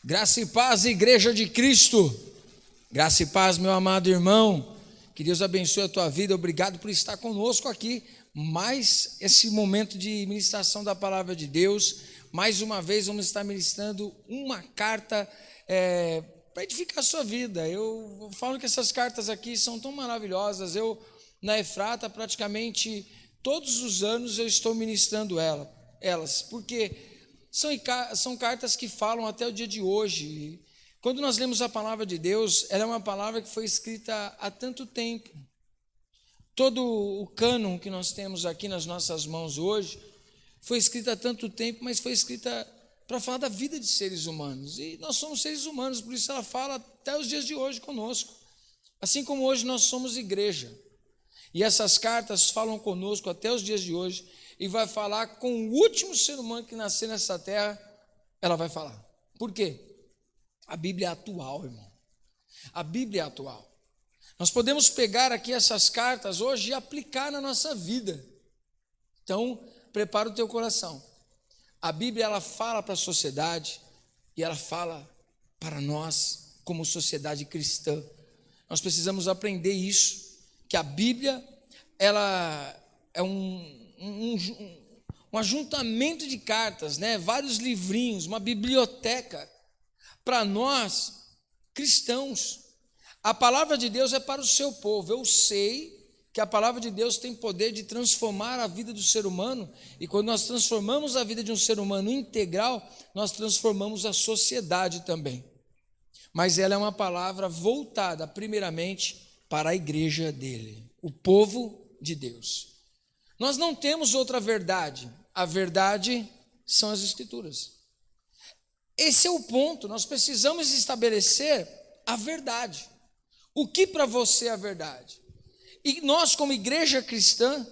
Graça e paz, Igreja de Cristo. Graça e paz, meu amado irmão. Que Deus abençoe a tua vida. Obrigado por estar conosco aqui. Mais esse momento de ministração da palavra de Deus. Mais uma vez vamos estar ministrando uma carta para edificar a sua vida. Eu falo que essas cartas aqui são tão maravilhosas. Eu, na Efrata, praticamente todos os anos eu estou ministrando elas, porque são cartas que falam até o dia de hoje. Quando nós lemos a palavra de Deus, ela é uma palavra que foi escrita há tanto tempo. Todo o cânon que nós temos aqui nas nossas mãos hoje foi escrita há tanto tempo, mas foi escrita para falar da vida de seres humanos. E nós somos seres humanos, por isso ela fala até os dias de hoje conosco. Assim como hoje nós somos igreja. E essas cartas falam conosco até os dias de hoje. E vai falar com o último ser humano que nascer nessa terra, ela vai falar. Por quê? A Bíblia é atual, irmão. A Bíblia é atual. Nós podemos pegar aqui essas cartas hoje e aplicar na nossa vida. Então, prepara o teu coração. A Bíblia, ela fala para a sociedade e ela fala para nós como sociedade cristã. Nós precisamos aprender isso, que a Bíblia, ela é um ajuntamento de cartas, né? Vários livrinhos, uma biblioteca para nós cristãos. A palavra de Deus é para o seu povo. Eu sei que a palavra de Deus tem poder de transformar a vida do ser humano, e quando nós transformamos a vida de um ser humano integral, nós transformamos a sociedade também. Mas ela é uma palavra voltada primeiramente para a igreja dele, o povo de Deus. Nós não temos outra verdade. A verdade são as Escrituras. Esse é o ponto. Nós precisamos estabelecer a verdade. O que para você é a verdade? E nós, como igreja cristã,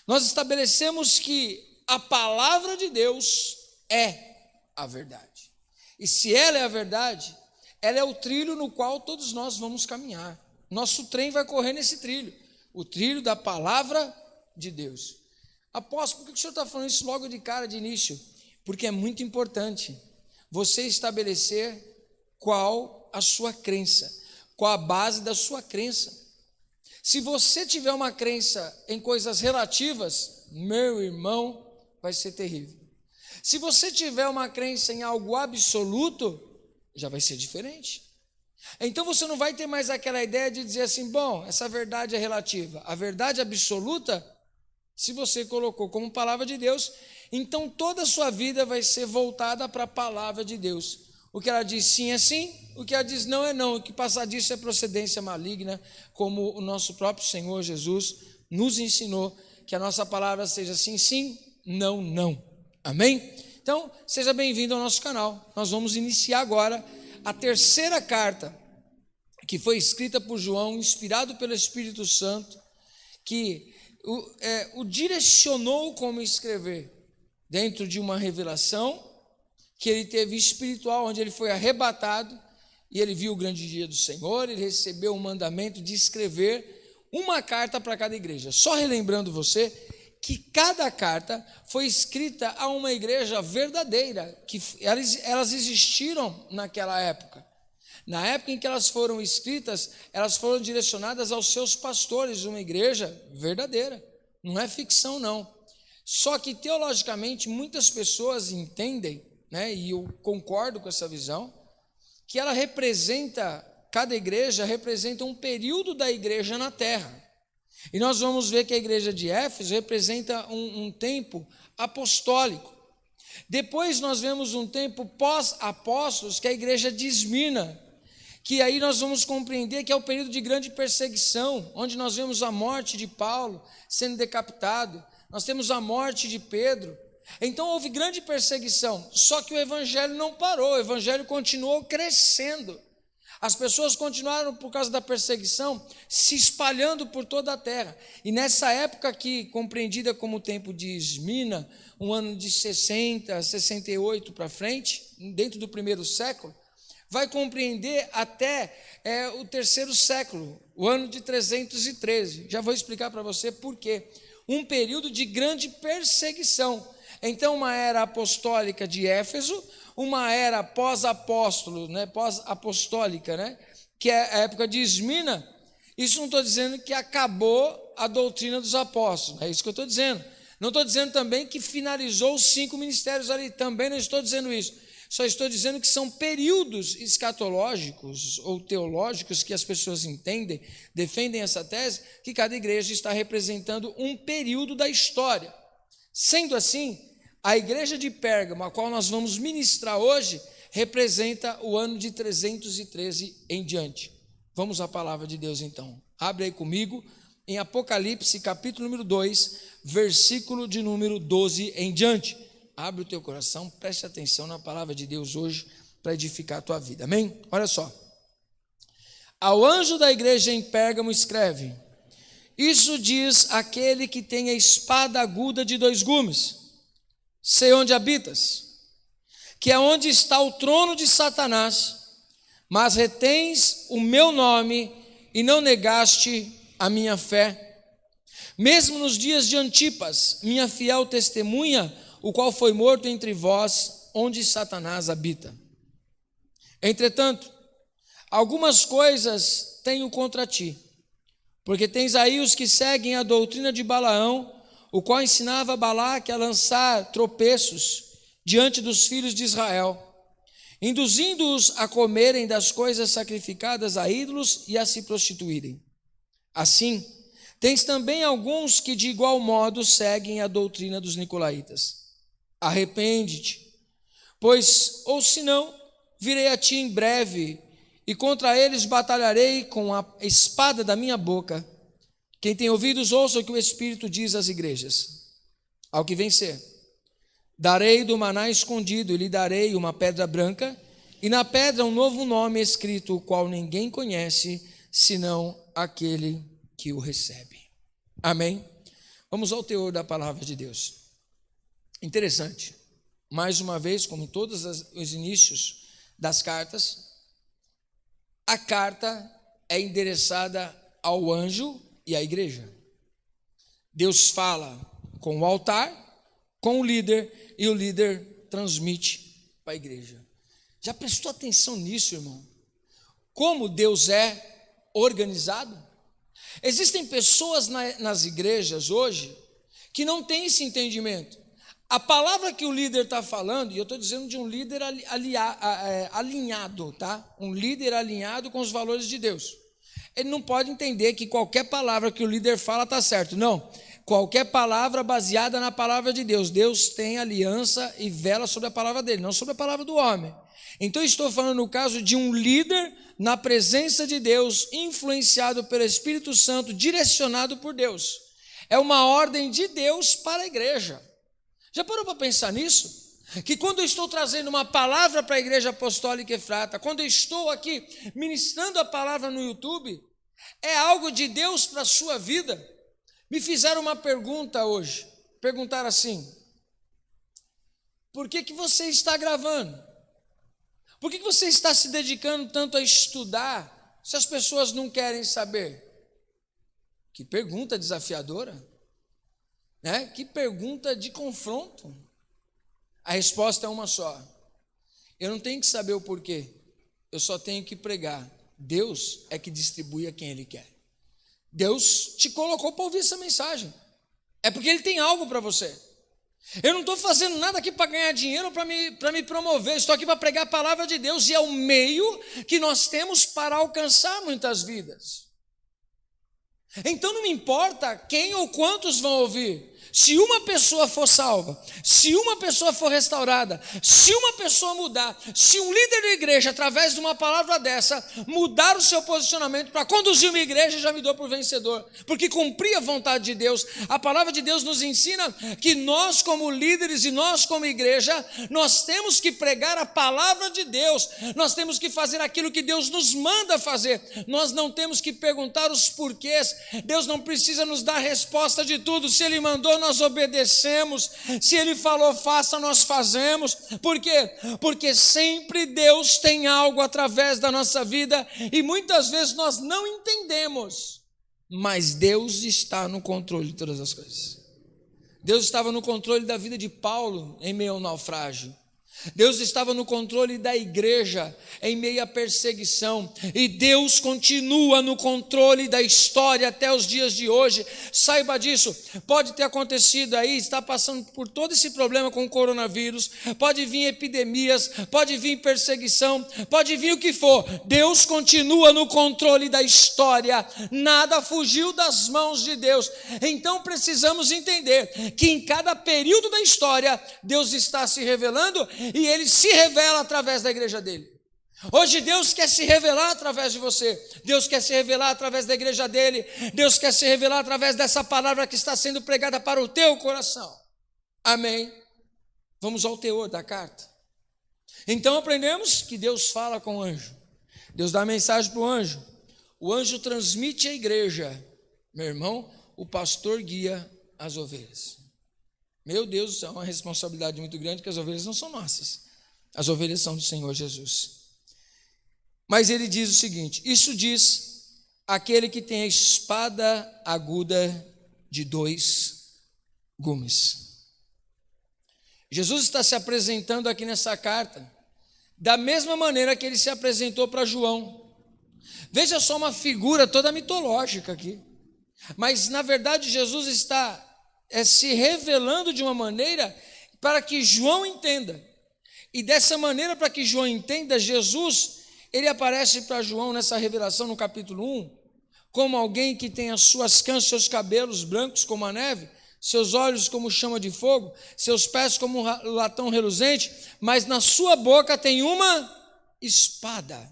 nós estabelecemos que a palavra de Deus é a verdade. E se ela é a verdade, ela é o trilho no qual todos nós vamos caminhar. Nosso trem vai correr nesse trilho. O trilho da palavra de Deus. Apóstolo, por que o senhor está falando isso logo de cara, de início? Porque é muito importante você estabelecer qual a sua crença, qual a base da sua crença. Se você tiver uma crença em coisas relativas, meu irmão, vai ser terrível. Se você tiver uma crença em algo absoluto, já vai ser diferente. Então você não vai ter mais aquela ideia de dizer assim, bom, essa verdade é relativa. A verdade absoluta, se você colocou como palavra de Deus, então toda a sua vida vai ser voltada para a palavra de Deus. O que ela diz sim é sim, o que ela diz não é não, o que passar disso é procedência maligna, como o nosso próprio Senhor Jesus nos ensinou, que a nossa palavra seja sim, sim, não, não. Amém? Então, seja bem-vindo ao nosso canal. Nós vamos iniciar agora a terceira carta, que foi escrita por João, inspirado pelo Espírito Santo, que o direcionou como escrever, dentro de uma revelação que ele teve espiritual, onde ele foi arrebatado, e ele viu o grande dia do Senhor, ele recebeu o mandamento de escrever uma carta para cada igreja. Só relembrando você, que cada carta foi escrita a uma igreja verdadeira, que elas existiram naquela época. Na época em que elas foram escritas, elas foram direcionadas aos seus pastores, uma igreja verdadeira, não é ficção não. Só que teologicamente muitas pessoas entendem, né, e eu concordo com essa visão, que ela representa, cada igreja representa um período da igreja na terra. E nós vamos ver que a igreja de Éfeso representa um tempo apostólico. Depois nós vemos um tempo pós-apóstolos, que é a igreja de Esmirna, que aí nós vamos compreender que é o período de grande perseguição, onde nós vemos a morte de Paulo sendo decapitado, nós temos a morte de Pedro. Então houve grande perseguição, só que o evangelho não parou, o evangelho continuou crescendo. As pessoas continuaram, por causa da perseguição, se espalhando por toda a terra. E nessa época aqui, compreendida como o tempo de Esmirna, um ano de 60, 68 para frente, dentro do primeiro século, vai compreender até o terceiro século, o ano de 313. Já vou explicar para você por quê. Um período de grande perseguição. Então, uma era apostólica de Éfeso, uma era pós-apóstolo, né? Pós-apostólica, né? Que é a época de Esmina. Isso não estou dizendo que acabou a doutrina dos apóstolos, é isso que eu estou dizendo. Não estou dizendo também que finalizou os 5 ministérios ali, também não estou dizendo isso. Só estou dizendo que são períodos escatológicos ou teológicos que as pessoas entendem, defendem essa tese, que cada igreja está representando um período da história. Sendo assim, a igreja de Pérgamo, a qual nós vamos ministrar hoje, representa o ano de 313 em diante. Vamos à palavra de Deus então. Abre aí comigo em Apocalipse, capítulo número 2, versículo de número 12 em diante. Abre o teu coração, preste atenção na palavra de Deus hoje para edificar a tua vida, amém? Olha só. Ao anjo da igreja em Pérgamo escreve: isso diz aquele que tem a espada aguda de 2 gumes. Sei onde habitas, que é onde está o trono de Satanás, mas retens o meu nome e não negaste a minha fé. Mesmo nos dias de Antipas, minha fiel testemunha, o qual foi morto entre vós, onde Satanás habita. Entretanto, algumas coisas tenho contra ti, porque tens aí os que seguem a doutrina de Balaão, o qual ensinava Balaque a lançar tropeços diante dos filhos de Israel, induzindo-os a comerem das coisas sacrificadas a ídolos e a se prostituírem. Assim, tens também alguns que de igual modo seguem a doutrina dos nicolaítas. Arrepende-te, pois, ou senão, virei a ti em breve, e contra eles batalharei com a espada da minha boca. Quem tem ouvidos, ouça o que o Espírito diz às igrejas. Ao que vencer, darei do maná escondido, e lhe darei uma pedra branca, e na pedra um novo nome escrito, o qual ninguém conhece, senão aquele que o recebe. Amém? Vamos ao teor da palavra de Deus. Interessante, mais uma vez, como em todos os inícios das cartas, a carta é endereçada ao anjo e à igreja. Deus fala com o altar, com o líder, e o líder transmite para a igreja. Já prestou atenção nisso, irmão? Como Deus é organizado? Existem pessoas nas igrejas hoje que não têm esse entendimento. A palavra que o líder está falando, e eu estou dizendo de um líder alinhado, tá? Um líder alinhado com os valores de Deus. Ele não pode entender que qualquer palavra que o líder fala está certo. Não, qualquer palavra baseada na palavra de Deus. Deus tem aliança e vela sobre a palavra dele, não sobre a palavra do homem. Então estou falando no caso de um líder na presença de Deus, influenciado pelo Espírito Santo, direcionado por Deus. É uma ordem de Deus para a igreja. Já parou para pensar nisso? Que quando eu estou trazendo uma palavra para a Igreja Apostólica Efrata, quando eu estou aqui ministrando a palavra no YouTube, é algo de Deus para a sua vida? Me fizeram uma pergunta hoje, perguntaram assim: por que você está gravando? Por que você está se dedicando tanto a estudar, se as pessoas não querem saber? Que pergunta desafiadora! Né? Que pergunta de confronto. A resposta é uma só. Eu não tenho que saber o porquê, eu só tenho que pregar. Deus é que distribui a quem Ele quer. Deus te colocou para ouvir essa mensagem, é porque Ele tem algo para você. Eu não estou fazendo nada aqui para ganhar dinheiro, para me promover. Estou aqui para pregar a palavra de Deus, e é o meio que nós temos para alcançar muitas vidas. Então não me importa quem ou quantos vão ouvir. Se uma pessoa for salva, se uma pessoa for restaurada, se uma pessoa mudar, se um líder da igreja, através de uma palavra dessa, mudar o seu posicionamento para conduzir uma igreja, já me dou por vencedor, porque cumpri a vontade de Deus. A palavra de Deus nos ensina que nós, como líderes e nós, como igreja, nós temos que pregar a palavra de Deus, nós temos que fazer aquilo que Deus nos manda fazer, nós não temos que perguntar os porquês. Deus não precisa nos dar resposta de tudo. Se Ele mandou, nós obedecemos. Se Ele falou, faça, nós fazemos. Por quê? Porque sempre Deus tem algo através da nossa vida e muitas vezes nós não entendemos, mas Deus está no controle de todas as coisas. Deus estava no controle da vida de Paulo em meio ao naufrágio. Deus estava no controle da igreja em meio à perseguição, e Deus continua no controle da história até os dias de hoje. Saiba disso. Pode ter acontecido aí, está passando por todo esse problema com o coronavírus, pode vir epidemias, pode vir perseguição, pode vir o que for, Deus continua no controle da história, nada fugiu das mãos de Deus. Então precisamos entender que em cada período da história Deus está se revelando, e Ele se revela através da igreja dele. Hoje Deus quer se revelar através de você, Deus quer se revelar através da igreja dele, Deus quer se revelar através dessa palavra que está sendo pregada para o teu coração. Amém? Vamos ao teor da carta. Então aprendemos que Deus fala com o anjo, Deus dá a mensagem para o anjo transmite à igreja, meu irmão, o pastor guia as ovelhas. Meu Deus, é uma responsabilidade muito grande, que as ovelhas não são nossas, as ovelhas são do Senhor Jesus. Mas ele diz o seguinte: isso diz aquele que tem a espada aguda de 2 gumes. Jesus está se apresentando aqui nessa carta da mesma maneira que ele se apresentou para João. Veja só, uma figura toda mitológica aqui, mas na verdade Jesus está se revelando de uma maneira para que João entenda. E dessa maneira, para que João entenda, Jesus, ele aparece para João nessa revelação no capítulo 1, como alguém que tem as suas cãs, seus cabelos brancos como a neve, seus olhos como chama de fogo, seus pés como latão reluzente, mas na sua boca tem uma espada.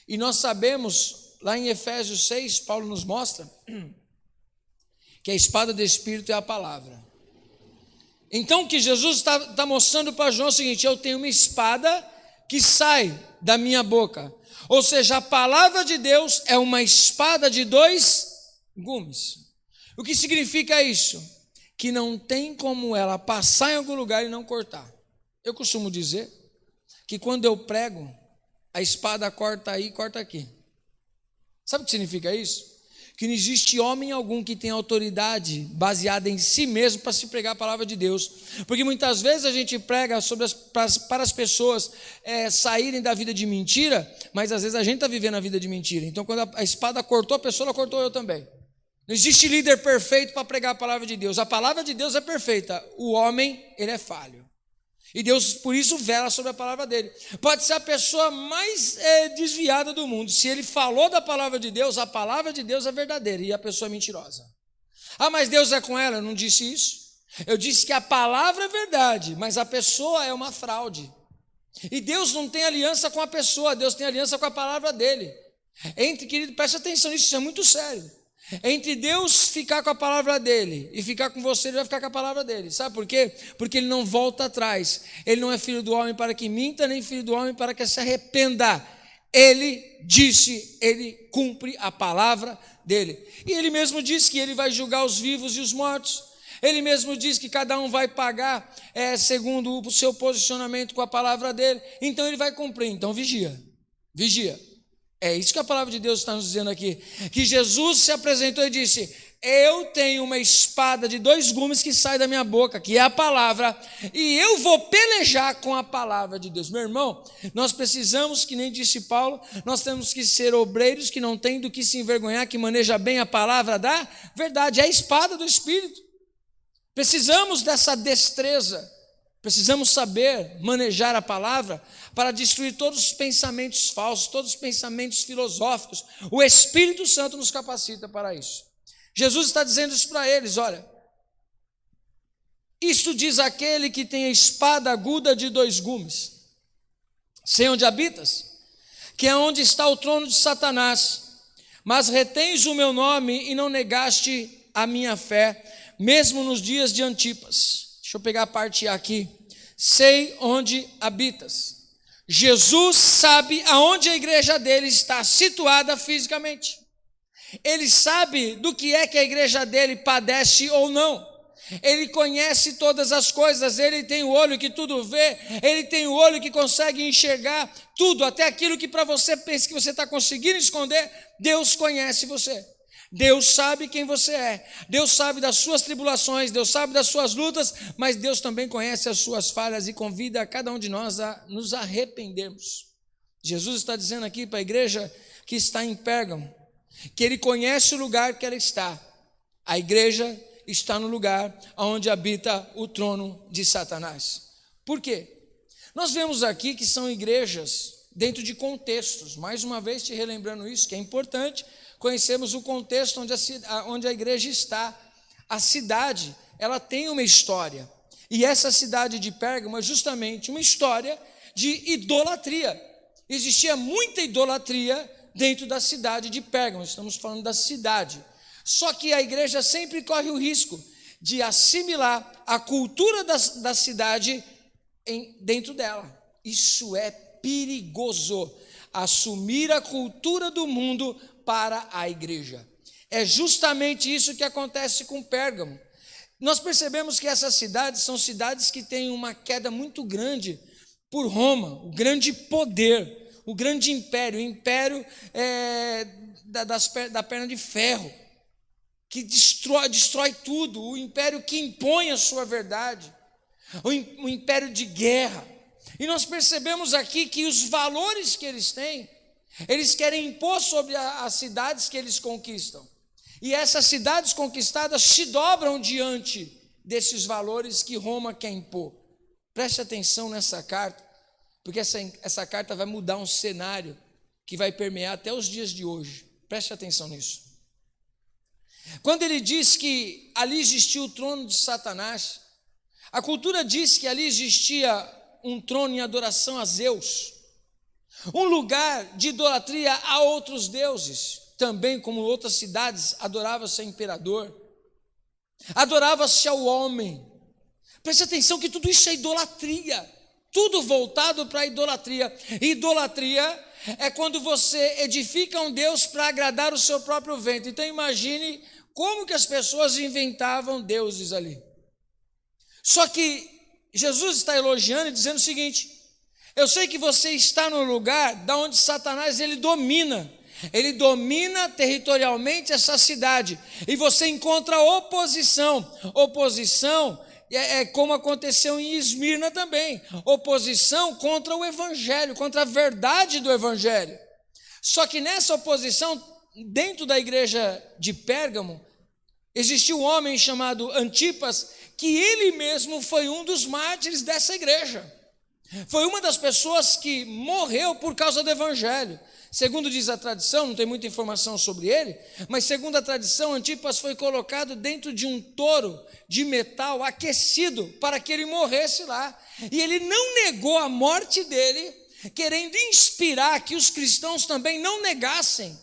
E nós sabemos, lá em Efésios 6, Paulo nos mostra que a espada do Espírito é a palavra. Então o que Jesus está mostrando para João é o seguinte: eu tenho uma espada que sai da minha boca. Ou seja, a palavra de Deus é uma espada de 2 gumes. O que significa isso? Que não tem como ela passar em algum lugar e não cortar. Eu costumo dizer que quando eu prego, a espada corta aí, corta aqui. Sabe o que significa isso? Que não existe homem algum que tenha autoridade baseada em si mesmo para se pregar a palavra de Deus. Porque muitas vezes a gente prega para as pessoas saírem da vida de mentira, mas às vezes a gente está vivendo a vida de mentira. Então quando a espada cortou a pessoa, ela cortou eu também. Não existe líder perfeito para pregar a palavra de Deus. A palavra de Deus é perfeita, o homem, ele é falho. E Deus, por isso, vela sobre a palavra dele. Pode ser a pessoa mais desviada do mundo. Se ele falou da palavra de Deus, a palavra de Deus é verdadeira e a pessoa é mentirosa. Ah, mas Deus é com ela? Eu não disse isso. Eu disse que a palavra é verdade, mas a pessoa é uma fraude. E Deus não tem aliança com a pessoa, Deus tem aliança com a palavra dele. Querido, preste atenção nisso, isso é muito sério. Entre Deus ficar com a palavra dele e ficar com você, ele vai ficar com a palavra dele. Sabe por quê? Porque ele não volta atrás. Ele não é filho do homem para que minta, nem filho do homem para que se arrependa. Ele disse, ele cumpre a palavra dele. E ele mesmo disse que ele vai julgar os vivos e os mortos. Ele mesmo diz que cada um vai pagar segundo o seu posicionamento com a palavra dele. Então ele vai cumprir. Então vigia, vigia. É isso que a palavra de Deus está nos dizendo aqui. Que Jesus se apresentou e disse: eu tenho uma espada de 2 gumes que sai da minha boca, que é a palavra, e eu vou pelejar com a palavra de Deus. Meu irmão, nós precisamos, que nem disse Paulo, nós temos que ser obreiros que não têm do que se envergonhar, que maneja bem a palavra da verdade. É a espada do Espírito. Precisamos dessa destreza. Precisamos saber manejar a palavra para destruir todos os pensamentos falsos, todos os pensamentos filosóficos. O Espírito Santo nos capacita para isso. Jesus está dizendo isso para eles: olha, isto diz aquele que tem a espada aguda de 2 gumes. Sei onde habitas, que é onde está o trono de Satanás, mas retens o meu nome e não negaste a minha fé, mesmo nos dias de Antipas. Deixa eu pegar a parte A aqui. Sei onde habitas. Jesus sabe aonde a igreja dele está situada fisicamente. Ele sabe do que é que a igreja dele padece ou não. Ele conhece todas as coisas, ele tem o olho que tudo vê, ele tem o olho que consegue enxergar tudo, até aquilo que para você pensa que você está conseguindo esconder, Deus conhece você. Deus sabe quem você é, Deus sabe das suas tribulações, Deus sabe das suas lutas, mas Deus também conhece as suas falhas e convida a cada um de nós a nos arrependermos. Jesus está dizendo aqui para a igreja que está em Pérgamo, que Ele conhece o lugar que ela está. A igreja está no lugar onde habita o trono de Satanás. Por quê? Nós vemos aqui que são igrejas dentro de contextos. Mais uma vez te relembrando isso, que é importante conhecermos o contexto onde a igreja está. A cidade, ela tem uma história. E essa cidade de Pérgamo é justamente uma história de idolatria. Existia muita idolatria dentro da cidade de Pérgamo. Estamos falando da cidade. Só que a igreja sempre corre o risco de assimilar a cultura da cidade dentro dela. Isso é perigoso, assumir a cultura do mundo para a igreja. É justamente isso que acontece com Pérgamo. Nós percebemos que essas cidades são cidades que têm uma queda muito grande por Roma, o grande poder, o grande império, o império da perna de ferro, que destrói tudo, o império que impõe a sua verdade, o império de guerra. E nós percebemos aqui que os valores que eles têm, eles querem impor sobre as cidades que eles conquistam. E essas cidades conquistadas se dobram diante desses valores que Roma quer impor. Preste atenção nessa carta, porque essa carta vai mudar um cenário que vai permear até os dias de hoje. Preste atenção nisso. Quando ele diz que ali existia o trono de Satanás, a cultura diz que ali existia um trono em adoração a Zeus, um lugar de idolatria a outros deuses, também como outras cidades, adorava-se ao imperador, adorava-se ao homem. Preste atenção que tudo isso é idolatria, tudo voltado para a idolatria. Idolatria é quando você edifica um Deus para agradar o seu próprio ventre. Então imagine como que as pessoas inventavam deuses ali. Só que Jesus está elogiando e dizendo o seguinte: eu sei que você está no lugar da onde Satanás ele domina territorialmente essa cidade, e você encontra oposição é como aconteceu em Esmirna também, oposição contra o evangelho, contra a verdade do evangelho. Só que nessa oposição, dentro da igreja de Pérgamo, existiu um homem chamado Antipas, que ele mesmo foi um dos mártires dessa igreja. Foi uma das pessoas que morreu por causa do evangelho. Segundo diz a tradição, não tem muita informação sobre ele, mas segundo a tradição, Antipas foi colocado dentro de um touro de metal aquecido para que ele morresse lá. E ele não negou a morte dele, querendo inspirar que os cristãos também não negassem,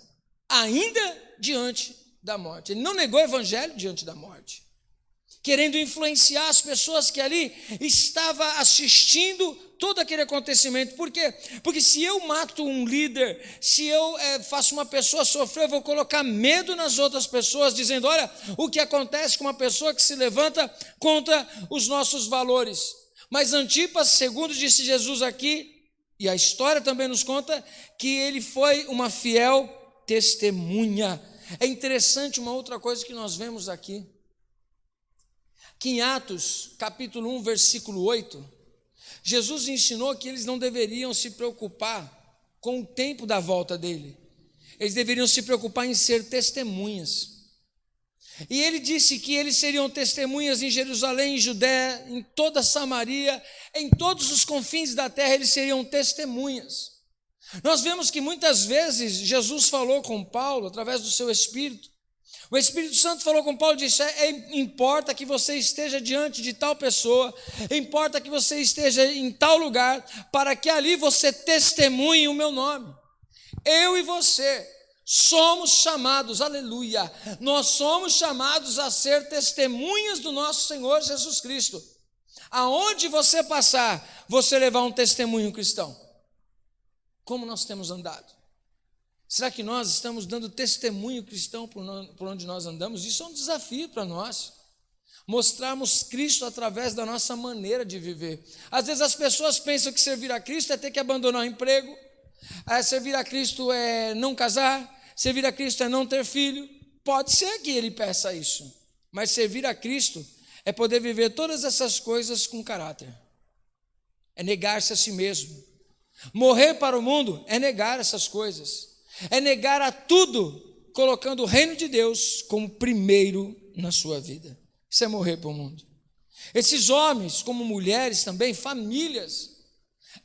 ainda diante da morte. Ele não negou o evangelho diante da morte, querendo influenciar as pessoas que ali estavam assistindo todo aquele acontecimento. Por quê? Porque se eu mato um líder, se eu faço uma pessoa sofrer, eu vou colocar medo nas outras pessoas, dizendo: olha o que acontece com uma pessoa que se levanta contra os nossos valores. Mas Antipas, segundo disse Jesus aqui, e a história também nos conta, que ele foi uma fiel testemunha. É interessante uma outra coisa que nós vemos aqui, que em Atos, capítulo 1, versículo 8, Jesus ensinou que eles não deveriam se preocupar com o tempo da volta dele. Eles deveriam se preocupar em ser testemunhas. E ele disse que eles seriam testemunhas em Jerusalém, em Judéia, em toda Samaria, em todos os confins da terra eles seriam testemunhas. Nós vemos que muitas vezes Jesus falou com Paulo através do seu Espírito. O Espírito Santo falou com Paulo e disse: importa que você esteja diante de tal pessoa, importa que você esteja em tal lugar, para que ali você testemunhe o meu nome. Eu e você somos chamados, aleluia, nós somos chamados a ser testemunhas do nosso Senhor Jesus Cristo. Aonde você passar, você levar um testemunho cristão. Como nós temos andado? Será que nós estamos dando testemunho cristão por onde nós andamos? Isso é um desafio para nós. Mostrarmos Cristo através da nossa maneira de viver. Às vezes as pessoas pensam que servir a Cristo é ter que abandonar o emprego, servir a Cristo é não casar, servir a Cristo é não ter filho. Pode ser que ele peça isso, mas servir a Cristo é poder viver todas essas coisas com caráter. É negar-se a si mesmo. Morrer para o mundo é negar essas coisas. É negar a tudo, colocando o reino de Deus como primeiro na sua vida. Isso é morrer para o mundo. Esses homens, como mulheres também, famílias,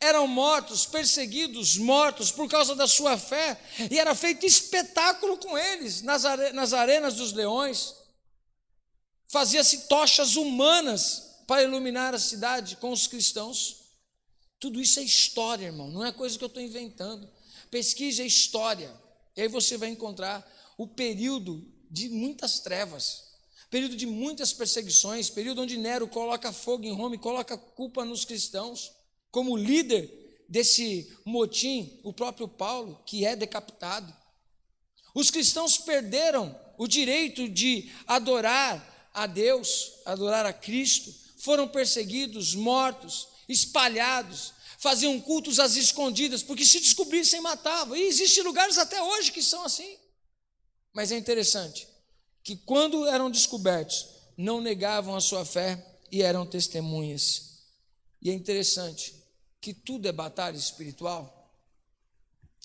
eram mortos, perseguidos, mortos por causa da sua fé, e era feito espetáculo com eles nas arenas dos leões. Fazia-se tochas humanas para iluminar a cidade com os cristãos. Tudo isso é história, irmão, não é coisa que eu estou inventando. Pesquise a história, e aí você vai encontrar o período de muitas trevas, período de muitas perseguições, período onde Nero coloca fogo em Roma e coloca culpa nos cristãos. Como líder desse motim, o próprio Paulo, que é decapitado. Os cristãos perderam o direito de adorar a Deus, adorar a Cristo, foram perseguidos, mortos, espalhados, faziam cultos às escondidas, porque se descobrissem matavam, e existem lugares até hoje que são assim. Mas é interessante, que quando eram descobertos, não negavam a sua fé e eram testemunhas. E é interessante, que tudo é batalha espiritual.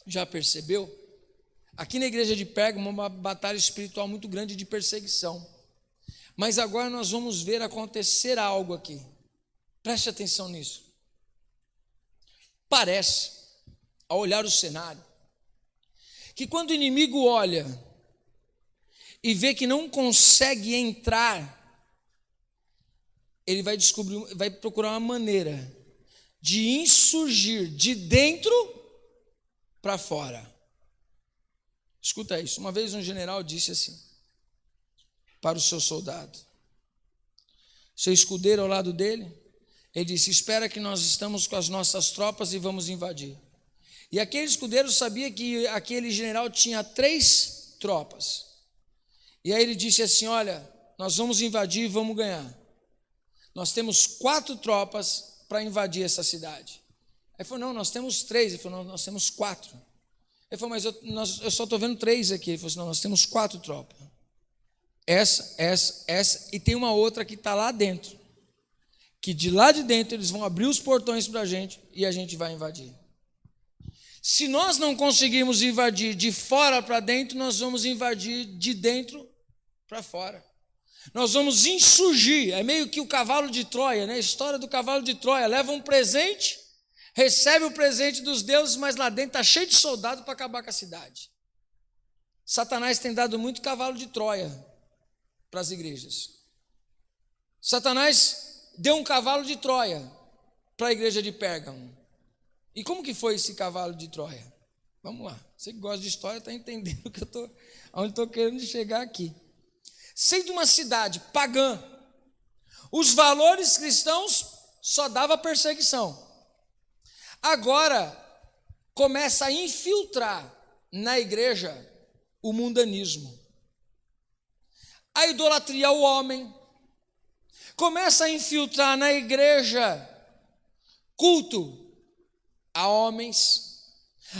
Já percebeu? Aqui na igreja de Pérgamo, uma batalha espiritual muito grande de perseguição. Mas agora nós vamos ver acontecer algo aqui. Preste atenção nisso. Parece, ao olhar o cenário, que quando o inimigo olha e vê que não consegue entrar, ele vai procurar uma maneira de insurgir de dentro para fora. Escuta isso. Uma vez um general disse assim para o seu soldado, seu escudeiro ao lado dele, ele disse: espera que nós estamos com as nossas tropas e vamos invadir. E aquele escudeiro sabia que aquele general tinha 3 tropas. E aí ele disse assim: olha, nós vamos invadir e vamos ganhar. Nós temos 4 tropas para invadir essa cidade. Aí ele falou: não, nós temos 3. Ele falou: não, nós temos 4. Ele falou: mas eu só estou vendo 3 aqui. Ele falou assim: não, nós temos 4 tropas. Essa, e tem uma outra que está lá dentro, que de lá de dentro eles vão abrir os portões para a gente e a gente vai invadir. Se nós não conseguirmos invadir de fora para dentro, nós vamos invadir de dentro para fora. Nós vamos insurgir, é meio que o cavalo de Troia, né? A história do cavalo de Troia: leva um presente, recebe o presente dos deuses, mas lá dentro está cheio de soldado para acabar com a cidade. Satanás tem dado muito cavalo de Troia para as igrejas. Satanás deu um cavalo de Troia para a igreja de Pérgamo. E como que foi esse cavalo de Troia? Vamos lá, você que gosta de história está entendendo onde estou querendo chegar aqui. Sendo uma cidade pagã, os valores cristãos só dava perseguição. Agora começa a infiltrar na igreja o mundanismo, a idolatria ao homem. Começa a infiltrar na igreja culto a homens,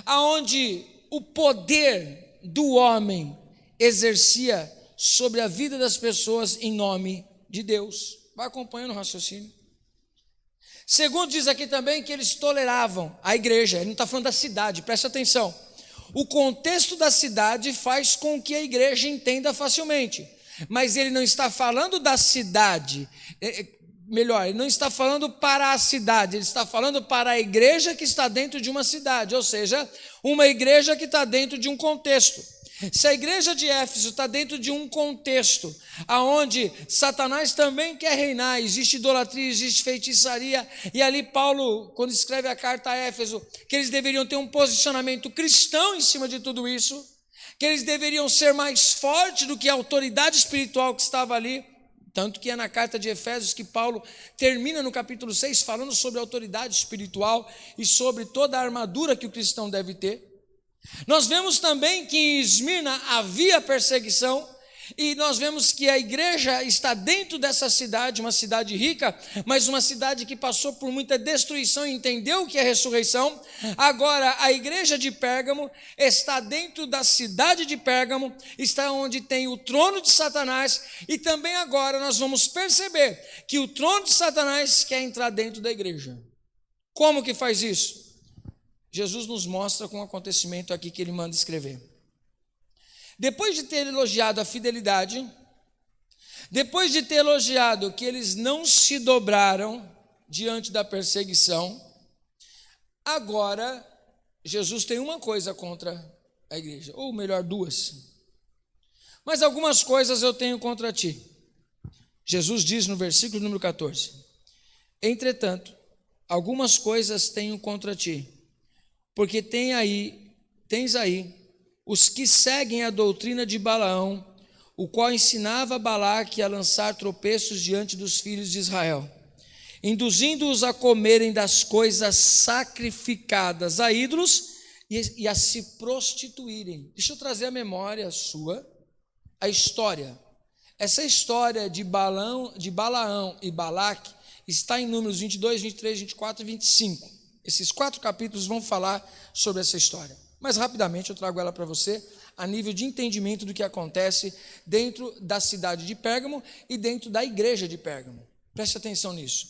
aonde o poder do homem exercia sobre a vida das pessoas em nome de Deus. Vai acompanhando o raciocínio. Segundo, diz aqui também que eles toleravam a igreja. Ele não está falando da cidade, presta atenção. O contexto da cidade faz com que a igreja entenda facilmente, mas ele não está falando da cidade, melhor, ele não está falando para a cidade, ele está falando para a igreja que está dentro de uma cidade, ou seja, uma igreja que está dentro de um contexto. Se a igreja de Éfeso está dentro de um contexto aonde Satanás também quer reinar, existe idolatria, existe feitiçaria, e ali Paulo, quando escreve a carta a Éfeso, que eles deveriam ter um posicionamento cristão em cima de tudo isso, que eles deveriam ser mais fortes do que a autoridade espiritual que estava ali. Tanto que é na carta de Efésios que Paulo termina no capítulo 6 falando sobre a autoridade espiritual e sobre toda a armadura que o cristão deve ter. Nós vemos também que em Esmirna havia perseguição, E nós vemos que a igreja está dentro dessa cidade, uma cidade rica, mas uma cidade que passou por muita destruição e entendeu o que é ressurreição. Agora, a igreja de Pérgamo está dentro da cidade de Pérgamo, está onde tem o trono de Satanás, e também agora nós vamos perceber que o trono de Satanás quer entrar dentro da igreja. Como que faz isso? Jesus nos mostra com um acontecimento aqui que ele manda escrever. Depois de ter elogiado a fidelidade, depois de ter elogiado que eles não se dobraram diante da perseguição, agora Jesus tem uma coisa contra a igreja, ou melhor, duas. Mas algumas coisas eu tenho contra ti. Jesus diz no versículo número 14: entretanto, algumas coisas tenho contra ti, porque tens aí os que seguem a doutrina de Balaão, o qual ensinava Balaque a lançar tropeços diante dos filhos de Israel, induzindo-os a comerem das coisas sacrificadas a ídolos e a se prostituírem. Deixa eu trazer à memória sua a história. Essa história de Balaão e Balaque está em Números 22, 23, 24 e 25. Esses 4 capítulos vão falar sobre essa história. Mas rapidamente eu trago ela para você, a nível de entendimento do que acontece dentro da cidade de Pérgamo e dentro da igreja de Pérgamo. Preste atenção nisso.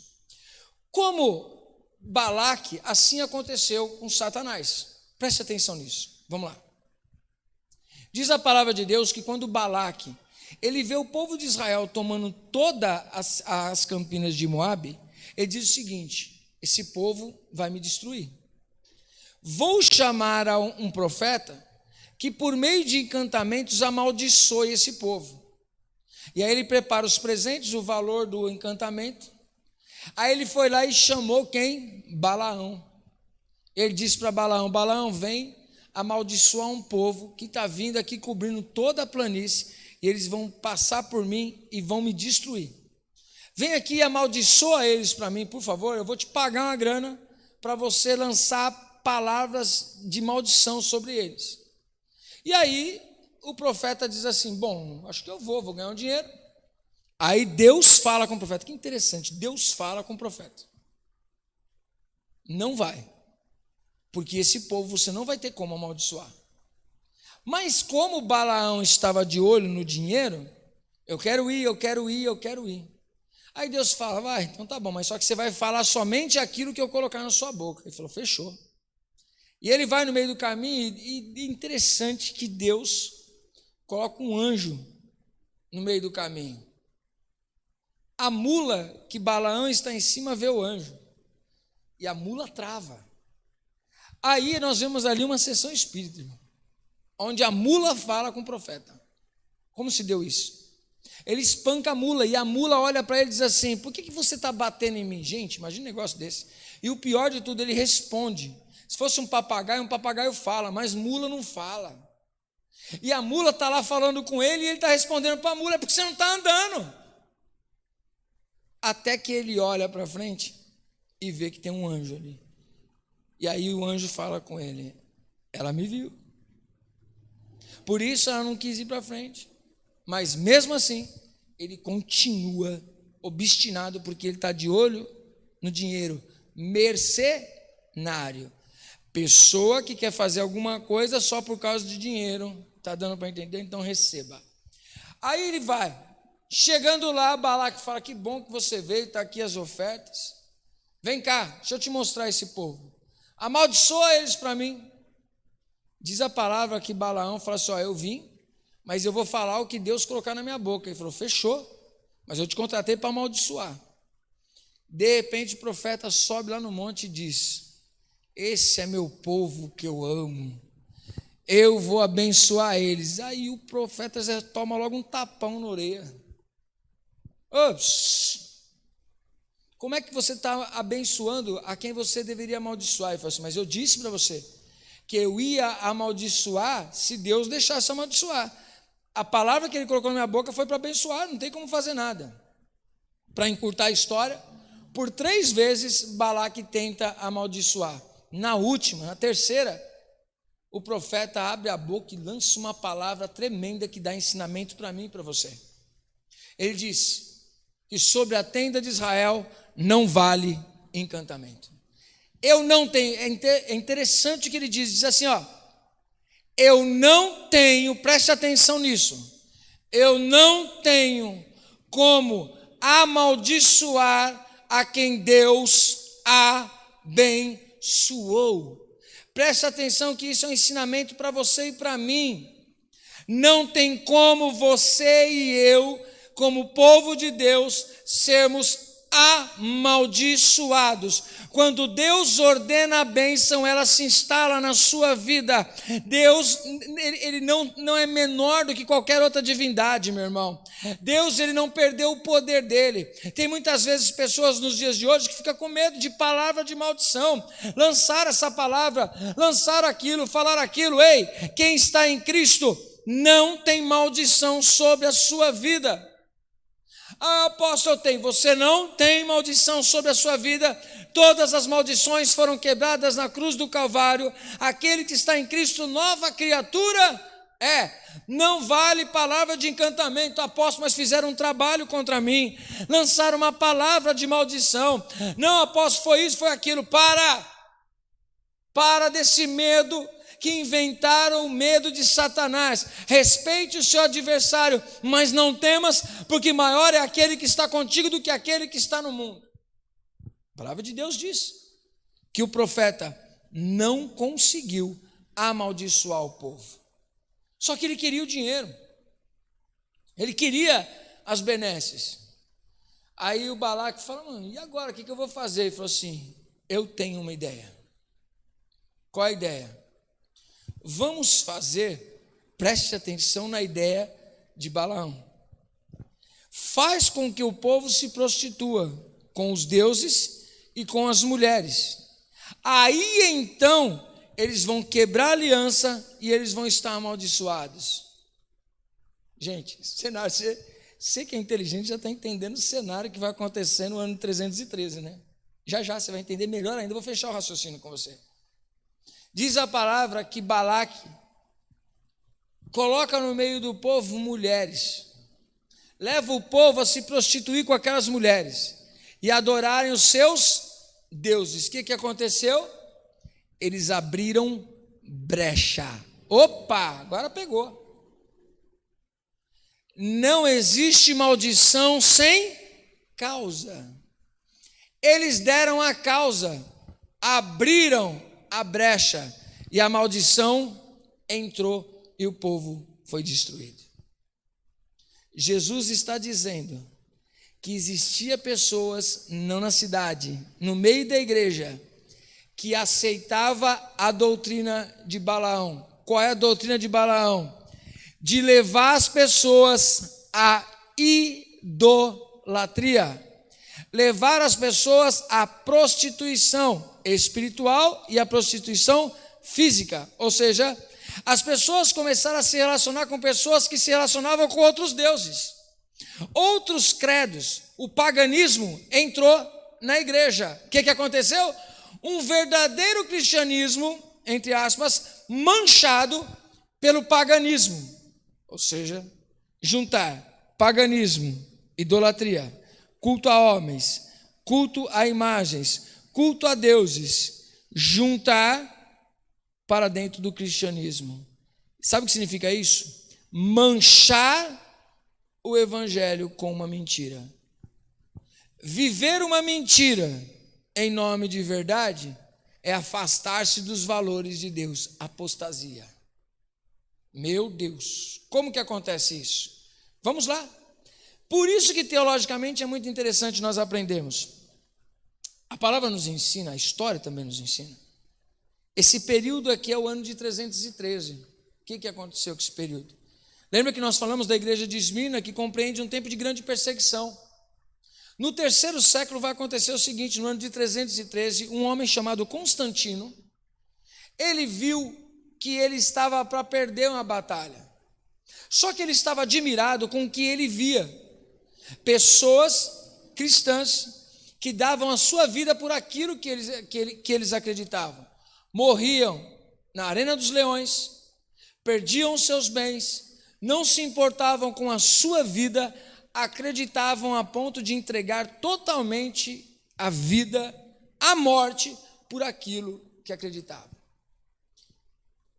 Como Balaque, assim aconteceu com Satanás. Preste atenção nisso. Vamos lá. Diz a palavra de Deus que quando Balaque, ele vê o povo de Israel tomando todas as campinas de Moabe, ele diz o seguinte: esse povo vai me destruir. Vou chamar a um profeta que por meio de encantamentos amaldiçoe esse povo. E aí ele prepara os presentes, o valor do encantamento. Aí ele foi lá e chamou quem? Balaão. Ele disse para Balaão: Balaão, vem amaldiçoar um povo que está vindo aqui cobrindo toda a planície, e eles vão passar por mim e vão me destruir. Vem aqui e amaldiçoa eles para mim, por favor, eu vou te pagar uma grana para você lançar palavras de maldição sobre eles. E aí o profeta diz assim: bom, acho que eu vou ganhar um dinheiro. Aí Deus fala com o profeta. Que interessante, Deus fala com o profeta: não vai, porque esse povo você não vai ter como amaldiçoar. Mas como Balaão estava de olho no dinheiro, eu quero ir. Aí Deus fala: vai, então tá bom, mas só que você vai falar somente aquilo que eu colocar na sua boca. Ele falou: fechou. E ele vai no meio do caminho, e interessante que Deus coloca um anjo no meio do caminho. A mula que Balaão está em cima vê o anjo, e a mula trava. Aí nós vemos ali uma sessão espírita, irmão, onde a mula fala com o profeta. Como se deu isso? Ele espanca a mula, e a mula olha para ele e diz assim: por que você está batendo em mim? Gente, imagina um negócio desse. E o pior de tudo, ele responde. Se fosse um papagaio fala, mas mula não fala. E a mula está lá falando com ele, e ele está respondendo para a mula: é porque você não está andando. Até que ele olha para frente e vê que tem um anjo ali. E aí o anjo fala com ele: ela me viu. Por isso ela não quis ir para frente. Mas mesmo assim, ele continua obstinado, porque ele está de olho no dinheiro. Mercenário. Pessoa que quer fazer alguma coisa só por causa de dinheiro. Está dando para entender? Então receba. Aí ele vai. Chegando lá, Balaque fala: que bom que você veio, está aqui as ofertas. Vem cá, deixa eu te mostrar esse povo. Amaldiçoa eles para mim. Diz a palavra que Balaão fala assim: ó, eu vim, mas eu vou falar o que Deus colocar na minha boca. Ele falou: fechou, mas eu te contratei para amaldiçoar. De repente o profeta sobe lá no monte e diz: esse é meu povo que eu amo, eu vou abençoar eles. Aí o profeta já toma logo um tapão na orelha. Ops, como é que você está abençoando a quem você deveria amaldiçoar? Ele falou assim: mas eu disse para você que eu ia amaldiçoar se Deus deixasse amaldiçoar. A palavra que ele colocou na minha boca foi para abençoar, não tem como fazer nada. Para encurtar a história, por 3 vezes Balaque tenta amaldiçoar. Na última, na terceira, o profeta abre a boca e lança uma palavra tremenda que dá ensinamento para mim e para você. Ele diz que sobre a tenda de Israel não vale encantamento. Eu não tenho, é interessante o que ele diz assim, ó, eu não tenho, preste atenção nisso, eu não tenho como amaldiçoar a quem Deus abençoou. Preste atenção que isso é um ensinamento para você e para mim. Não tem como você e eu, como povo de Deus, sermos amaldiçoados. Quando Deus ordena a bênção, ela se instala na sua vida. Deus, ele não é menor do que qualquer outra divindade, meu irmão. Deus, ele não perdeu o poder dele. Tem muitas vezes pessoas nos dias de hoje que ficam com medo de palavra de maldição, lançar essa palavra, lançar aquilo, falar aquilo. Ei, quem está em Cristo não tem maldição sobre a sua vida. Ah, apóstolo, você não tem maldição sobre a sua vida. Todas as maldições foram quebradas na cruz do Calvário. Aquele que está em Cristo, nova criatura não vale palavra de encantamento. Apóstolo, mas fizeram um trabalho contra mim, lançaram uma palavra de maldição. Não, apóstolo, foi isso, foi aquilo. Para desse medo que inventaram o medo de Satanás. Respeite o seu adversário, mas não temas, porque maior é aquele que está contigo do que aquele que está no mundo. A palavra de Deus diz que o profeta não conseguiu amaldiçoar o povo. Só que ele queria o dinheiro. Ele queria as benesses. Aí o Balaque falou, e agora, o que eu vou fazer? Ele falou assim, eu tenho uma ideia. Qual a ideia? Vamos fazer, preste atenção na ideia de Balaão. Faz com que o povo se prostitua com os deuses e com as mulheres. Aí então eles vão quebrar a aliança e eles vão estar amaldiçoados. Gente, cenário, você que é inteligente já está entendendo o cenário que vai acontecer no ano 313, né? Já você vai entender melhor ainda, eu vou fechar o raciocínio com você. Diz a palavra que Balaque coloca no meio do povo mulheres, leva o povo a se prostituir com aquelas mulheres e adorarem os seus deuses. O que aconteceu? Eles abriram brecha. Opa, agora pegou. Não existe maldição sem causa. Eles deram a causa, abriram a brecha e a maldição entrou e o povo foi destruído. Jesus está dizendo que existia pessoas, não na cidade, no meio da igreja, que aceitava a doutrina de Balaão. Qual é a doutrina de Balaão? De levar as pessoas à idolatria, levar as pessoas à prostituição espiritual e à prostituição física. Ou seja, as pessoas começaram a se relacionar com pessoas que se relacionavam com outros deuses, outros credos. O paganismo entrou na igreja. O que aconteceu? Um verdadeiro cristianismo, entre aspas, manchado pelo paganismo. Ou seja, juntar paganismo, idolatria, culto a homens, culto a imagens, culto a deuses, juntar para dentro do cristianismo. Sabe o que significa isso? Manchar o evangelho com uma mentira. Viver uma mentira em nome de verdade é afastar-se dos valores de Deus, apostasia. Meu Deus, como que acontece isso? Vamos lá. Por isso que teologicamente é muito interessante nós aprendermos. A palavra nos ensina, a história também nos ensina. Esse período aqui é o ano de 313. O que aconteceu com esse período? Lembra que nós falamos da igreja de Esmirna, que compreende um tempo de grande perseguição. No 3º século vai acontecer o seguinte, no ano de 313, um homem chamado Constantino, ele viu que ele estava para perder uma batalha. Só que ele estava admirado com o que ele via. Pessoas cristãs que davam a sua vida por aquilo que eles acreditavam. Morriam na arena dos leões, perdiam seus bens, não se importavam com a sua vida, acreditavam a ponto de entregar totalmente a vida, a morte, por aquilo que acreditavam.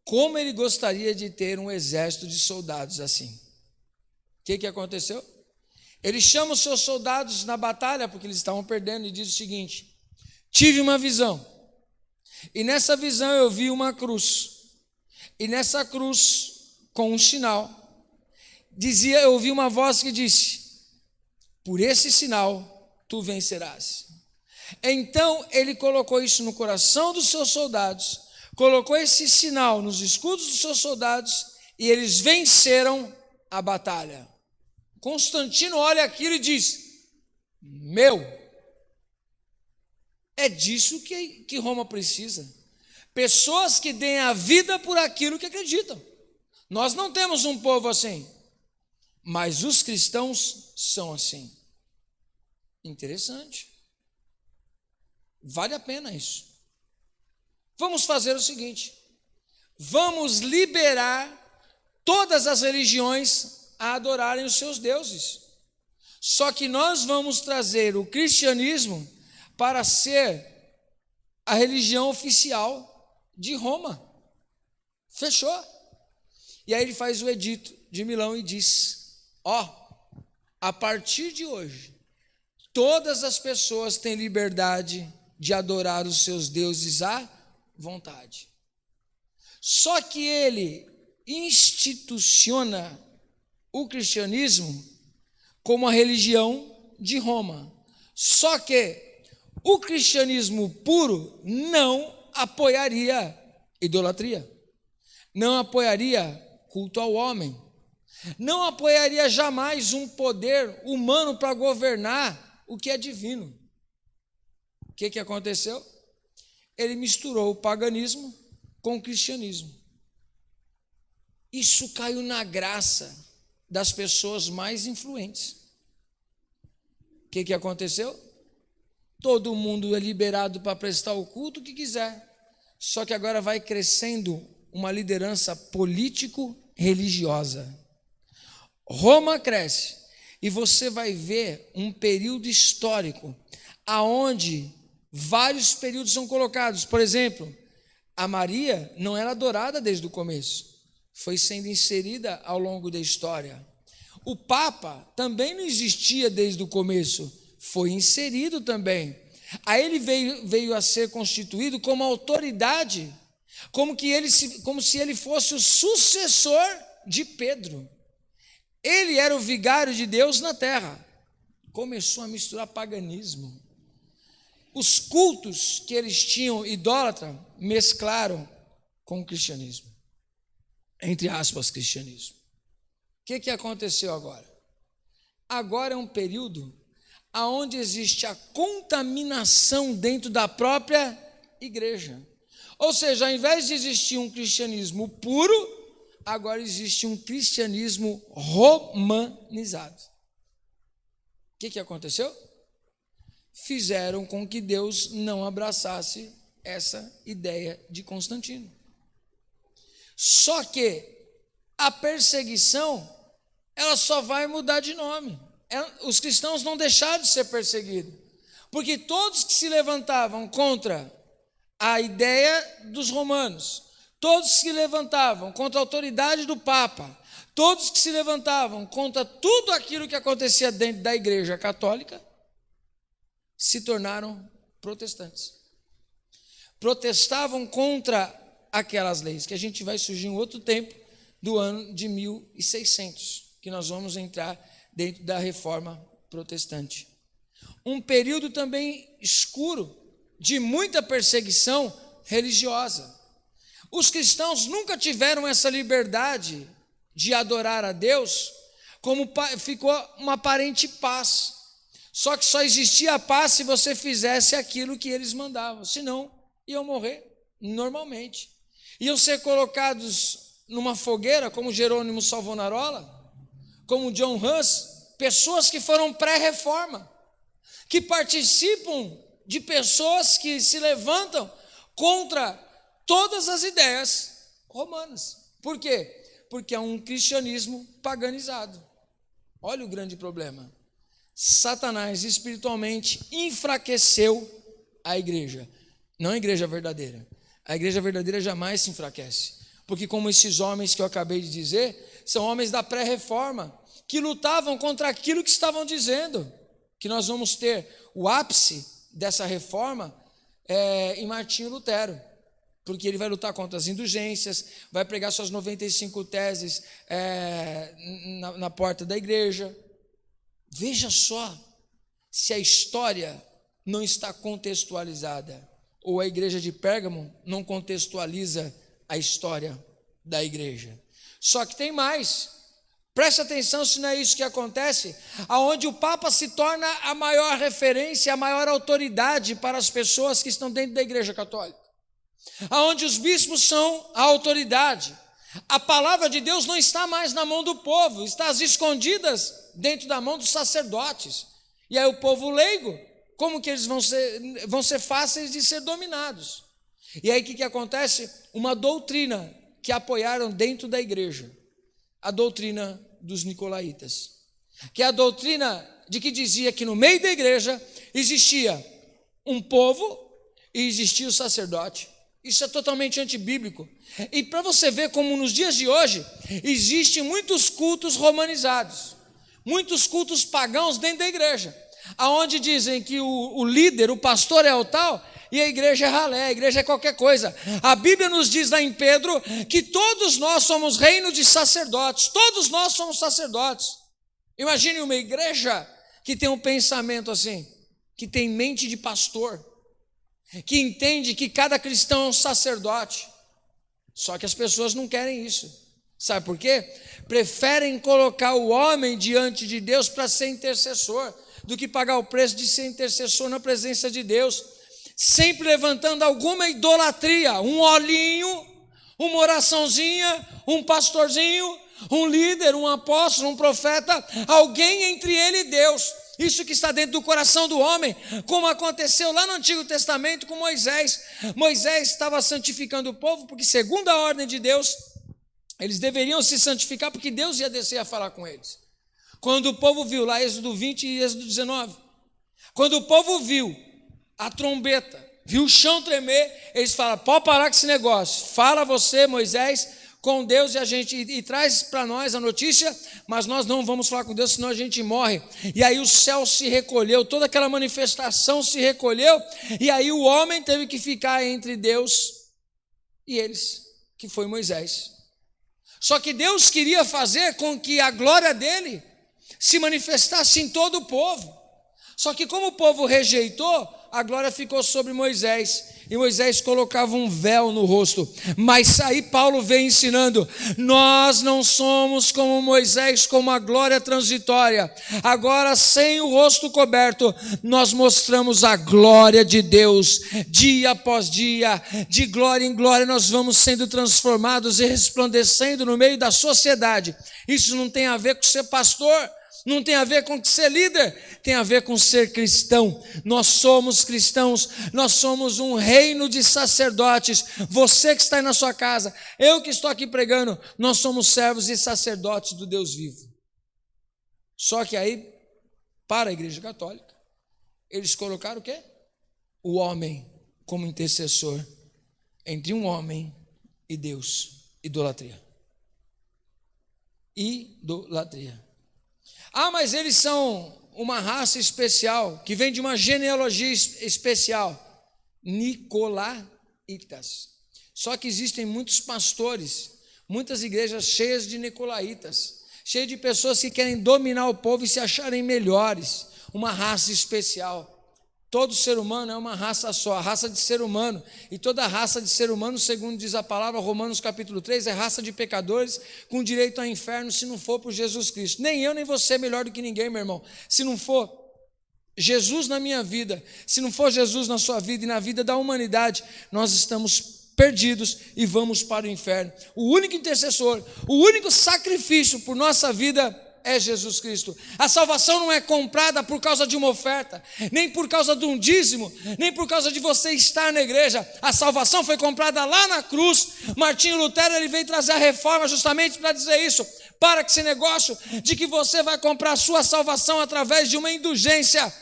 Como ele gostaria de ter um exército de soldados assim? O que aconteceu? Ele chama os seus soldados na batalha, porque eles estavam perdendo, e diz o seguinte: tive uma visão, e nessa visão eu vi uma cruz, e nessa cruz, com um sinal, eu ouvi uma voz que disse: por esse sinal tu vencerás. Então ele colocou isso no coração dos seus soldados, colocou esse sinal nos escudos dos seus soldados, e eles venceram a batalha. Constantino olha aquilo e diz: é disso que Roma precisa. Pessoas que deem a vida por aquilo que acreditam. Nós não temos um povo assim, mas os cristãos são assim. Interessante. Vale a pena isso. Vamos fazer o seguinte: vamos liberar todas as religiões a adorarem os seus deuses. Só que nós vamos trazer o cristianismo para ser a religião oficial de Roma. Fechou? E aí ele faz o edito de Milão e diz: a partir de hoje, todas as pessoas têm liberdade de adorar os seus deuses à vontade. Só que ele instituciona o cristianismo como a religião de Roma. Só que o cristianismo puro não apoiaria idolatria, não apoiaria culto ao homem, não apoiaria jamais um poder humano para governar o que é divino. O que aconteceu? Ele misturou o paganismo com o cristianismo. Isso caiu na graça das pessoas mais influentes. O que aconteceu? Todo mundo é liberado para prestar o culto que quiser, só que agora vai crescendo uma liderança político-religiosa. Roma cresce, e você vai ver um período histórico aonde vários períodos são colocados. Por exemplo, a Maria não era adorada desde o começo, foi sendo inserida ao longo da história. O Papa também não existia desde o começo, foi inserido também. Aí ele veio a ser constituído como autoridade, como se ele fosse o sucessor de Pedro. Ele era o vigário de Deus na terra. Começou a misturar paganismo. Os cultos que eles tinham idólatra mesclaram com o cristianismo. Entre aspas, cristianismo. O que aconteceu agora? Agora é um período onde existe a contaminação dentro da própria igreja. Ou seja, ao invés de existir um cristianismo puro, agora existe um cristianismo romanizado. O que aconteceu? Fizeram com que Deus não abraçasse essa ideia de Constantino. Só que a perseguição, ela só vai mudar de nome. Os cristãos não deixaram de ser perseguidos, porque todos que se levantavam contra a ideia dos romanos, todos que se levantavam contra a autoridade do Papa, todos que se levantavam contra tudo aquilo que acontecia dentro da Igreja Católica, se tornaram protestantes. Protestavam contra aquelas leis, que a gente vai surgir em outro tempo, do ano de 1600, que nós vamos entrar dentro da reforma protestante. Um período também escuro, de muita perseguição religiosa. Os cristãos nunca tiveram essa liberdade de adorar a Deus, como ficou uma aparente paz. Só que só existia a paz se você fizesse aquilo que eles mandavam, senão iam morrer normalmente. Iam ser colocados numa fogueira, como Jerônimo Savonarola, como John Hus, pessoas que foram pré-reforma, que participam de pessoas que se levantam contra todas as ideias romanas. Por quê? Porque é um cristianismo paganizado. Olha o grande problema. Satanás espiritualmente enfraqueceu a igreja. Não a igreja verdadeira. A igreja verdadeira jamais se enfraquece. Porque como esses homens que eu acabei de dizer, são homens da pré-reforma, que lutavam contra aquilo que estavam dizendo. Que nós vamos ter o ápice dessa reforma em Martinho Lutero. Porque ele vai lutar contra as indulgências, vai pregar suas 95 teses na porta da igreja. Veja só se a história não está contextualizada, ou a igreja de Pérgamo não contextualiza a história da igreja. Só que tem mais. Preste atenção se não é isso que acontece, aonde o Papa se torna a maior referência, a maior autoridade para as pessoas que estão dentro da igreja católica. Aonde os bispos são a autoridade. A palavra de Deus não está mais na mão do povo, está às escondidas dentro da mão dos sacerdotes. E aí o povo leigo, como que eles vão ser fáceis de ser dominados? E aí o que acontece? Uma doutrina que apoiaram dentro da igreja, a doutrina dos nicolaítas, que é a doutrina de que dizia que no meio da igreja existia um povo e existia o sacerdote. Isso é totalmente antibíblico. E para você ver como nos dias de hoje existem muitos cultos romanizados, muitos cultos pagãos dentro da igreja, aonde dizem que o líder, o pastor é o tal, e a igreja é ralé, a igreja é qualquer coisa. A Bíblia nos diz lá em Pedro que todos nós somos reino de sacerdotes, todos nós somos sacerdotes. Imagine uma igreja que tem um pensamento assim, que tem mente de pastor, que entende que cada cristão é um sacerdote. Só que as pessoas não querem isso. Sabe por quê? Preferem colocar o homem diante de Deus para ser intercessor, do que pagar o preço de ser intercessor na presença de Deus, sempre levantando alguma idolatria, um olhinho, uma oraçãozinha, um pastorzinho, um líder, um apóstolo, um profeta, alguém entre ele e Deus. Isso que está dentro do coração do homem, como aconteceu lá no Antigo Testamento com Moisés. Moisés estava santificando o povo, porque segundo a ordem de Deus, eles deveriam se santificar, porque Deus ia descer a falar com eles. Quando o povo viu, lá Êxodo 20 e Êxodo 19, quando o povo viu a trombeta, viu o chão tremer, eles falam: pode parar com esse negócio, fala você, Moisés, com Deus e traz para nós a notícia, mas nós não vamos falar com Deus, senão a gente morre. E aí o céu se recolheu, toda aquela manifestação se recolheu, e aí o homem teve que ficar entre Deus e eles, que foi Moisés. Só que Deus queria fazer com que a glória dele se manifestasse em todo o povo. Só que como o povo rejeitou, a glória ficou sobre Moisés, e Moisés colocava um véu no rosto. Mas aí Paulo vem ensinando: nós não somos como Moisés, com uma glória transitória. Agora, sem o rosto coberto, nós mostramos a glória de Deus. Dia após dia, de glória em glória, nós vamos sendo transformados e resplandecendo no meio da sociedade. Isso não tem a ver com ser pastor, não tem a ver com ser líder, tem a ver com ser cristão. Nós somos cristãos, nós somos um reino de sacerdotes. Você que está aí na sua casa, eu que estou aqui pregando, nós somos servos e sacerdotes do Deus vivo. Só que aí, para a Igreja Católica, eles colocaram o quê? O homem como intercessor entre um homem e Deus. Idolatria. Idolatria. Ah, mas eles são uma raça especial, que vem de uma genealogia especial. Nicolaitas. Só que existem muitos pastores, muitas igrejas cheias de nicolaítas, cheias de pessoas que querem dominar o povo e se acharem melhores. Uma raça especial. Todo ser humano é uma raça só, a raça de ser humano. E toda raça de ser humano, segundo diz a palavra, Romanos capítulo 3, é raça de pecadores com direito ao inferno se não for por Jesus Cristo. Nem eu nem você é melhor do que ninguém, meu irmão. Se não for Jesus na minha vida, se não for Jesus na sua vida e na vida da humanidade, nós estamos perdidos e vamos para o inferno. O único intercessor, o único sacrifício por nossa vida é Jesus Cristo. A salvação não é comprada por causa de uma oferta, nem por causa de um dízimo, nem por causa de você estar na igreja. A salvação foi comprada lá na cruz. Martinho Lutero, ele veio trazer a reforma justamente para dizer isso. Para que esse negócio de que você vai comprar a sua salvação através de uma indulgência.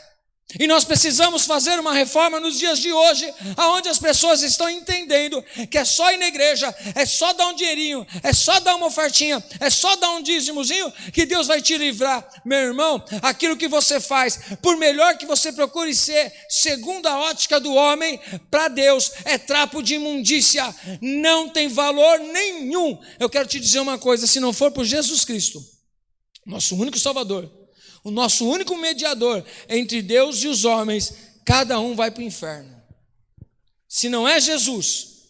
E nós precisamos fazer uma reforma nos dias de hoje, onde as pessoas estão entendendo que é só ir na igreja, é só dar um dinheirinho, é só dar uma ofertinha, é só dar um dízimozinho, que Deus vai te livrar. Meu irmão, aquilo que você faz, por melhor que você procure ser, segundo a ótica do homem, para Deus é trapo de imundícia, não tem valor nenhum. Eu quero te dizer uma coisa, se não for por Jesus Cristo, nosso único Salvador, o nosso único mediador entre Deus e os homens, cada um vai para o inferno. Se não é Jesus,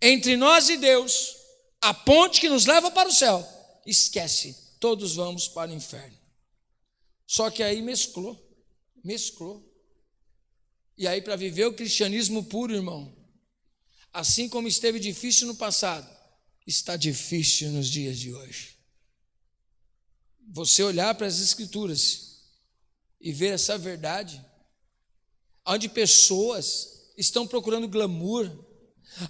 entre nós e Deus, a ponte que nos leva para o céu, esquece, todos vamos para o inferno. Só que aí mesclou. E aí, para viver o cristianismo puro, irmão, assim como esteve difícil no passado, está difícil nos dias de hoje. Você olhar para as Escrituras e ver essa verdade, onde pessoas estão procurando glamour,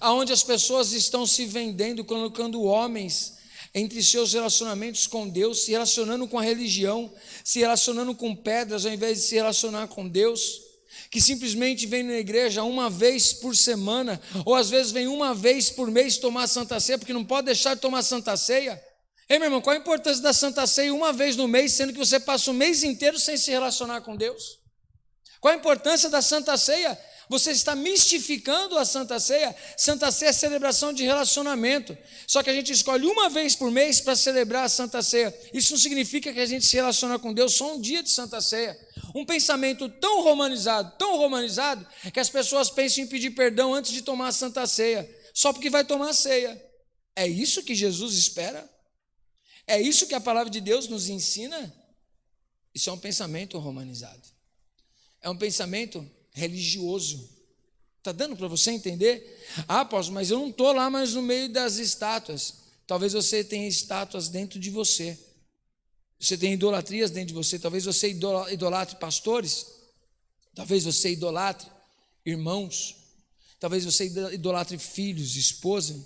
onde as pessoas estão se vendendo, colocando homens entre seus relacionamentos com Deus, se relacionando com a religião, se relacionando com pedras ao invés de se relacionar com Deus, que simplesmente vem na igreja uma vez por semana, ou às vezes vem uma vez por mês tomar Santa Ceia, porque não pode deixar de tomar Santa Ceia. Ei, meu irmão, qual a importância da Santa Ceia uma vez no mês, sendo que você passa o mês inteiro sem se relacionar com Deus? Qual a importância da Santa Ceia? Você está mistificando a Santa Ceia. Santa Ceia é celebração de relacionamento. Só que a gente escolhe uma vez por mês para celebrar a Santa Ceia. Isso não significa que a gente se relaciona com Deus só um dia de Santa Ceia. Um pensamento tão romanizado, que as pessoas pensam em pedir perdão antes de tomar a Santa Ceia, só porque vai tomar a ceia. É isso que Jesus espera? É isso que a palavra de Deus nos ensina? Isso é um pensamento romanizado. É um pensamento religioso. Está dando para você entender? Ah, apóstolo, mas eu não estou lá mais no meio das estátuas. Talvez você tenha estátuas dentro de você. Você tem idolatrias dentro de você. Talvez você idolatre pastores. Talvez você idolatre irmãos. Talvez você idolatre filhos, esposa.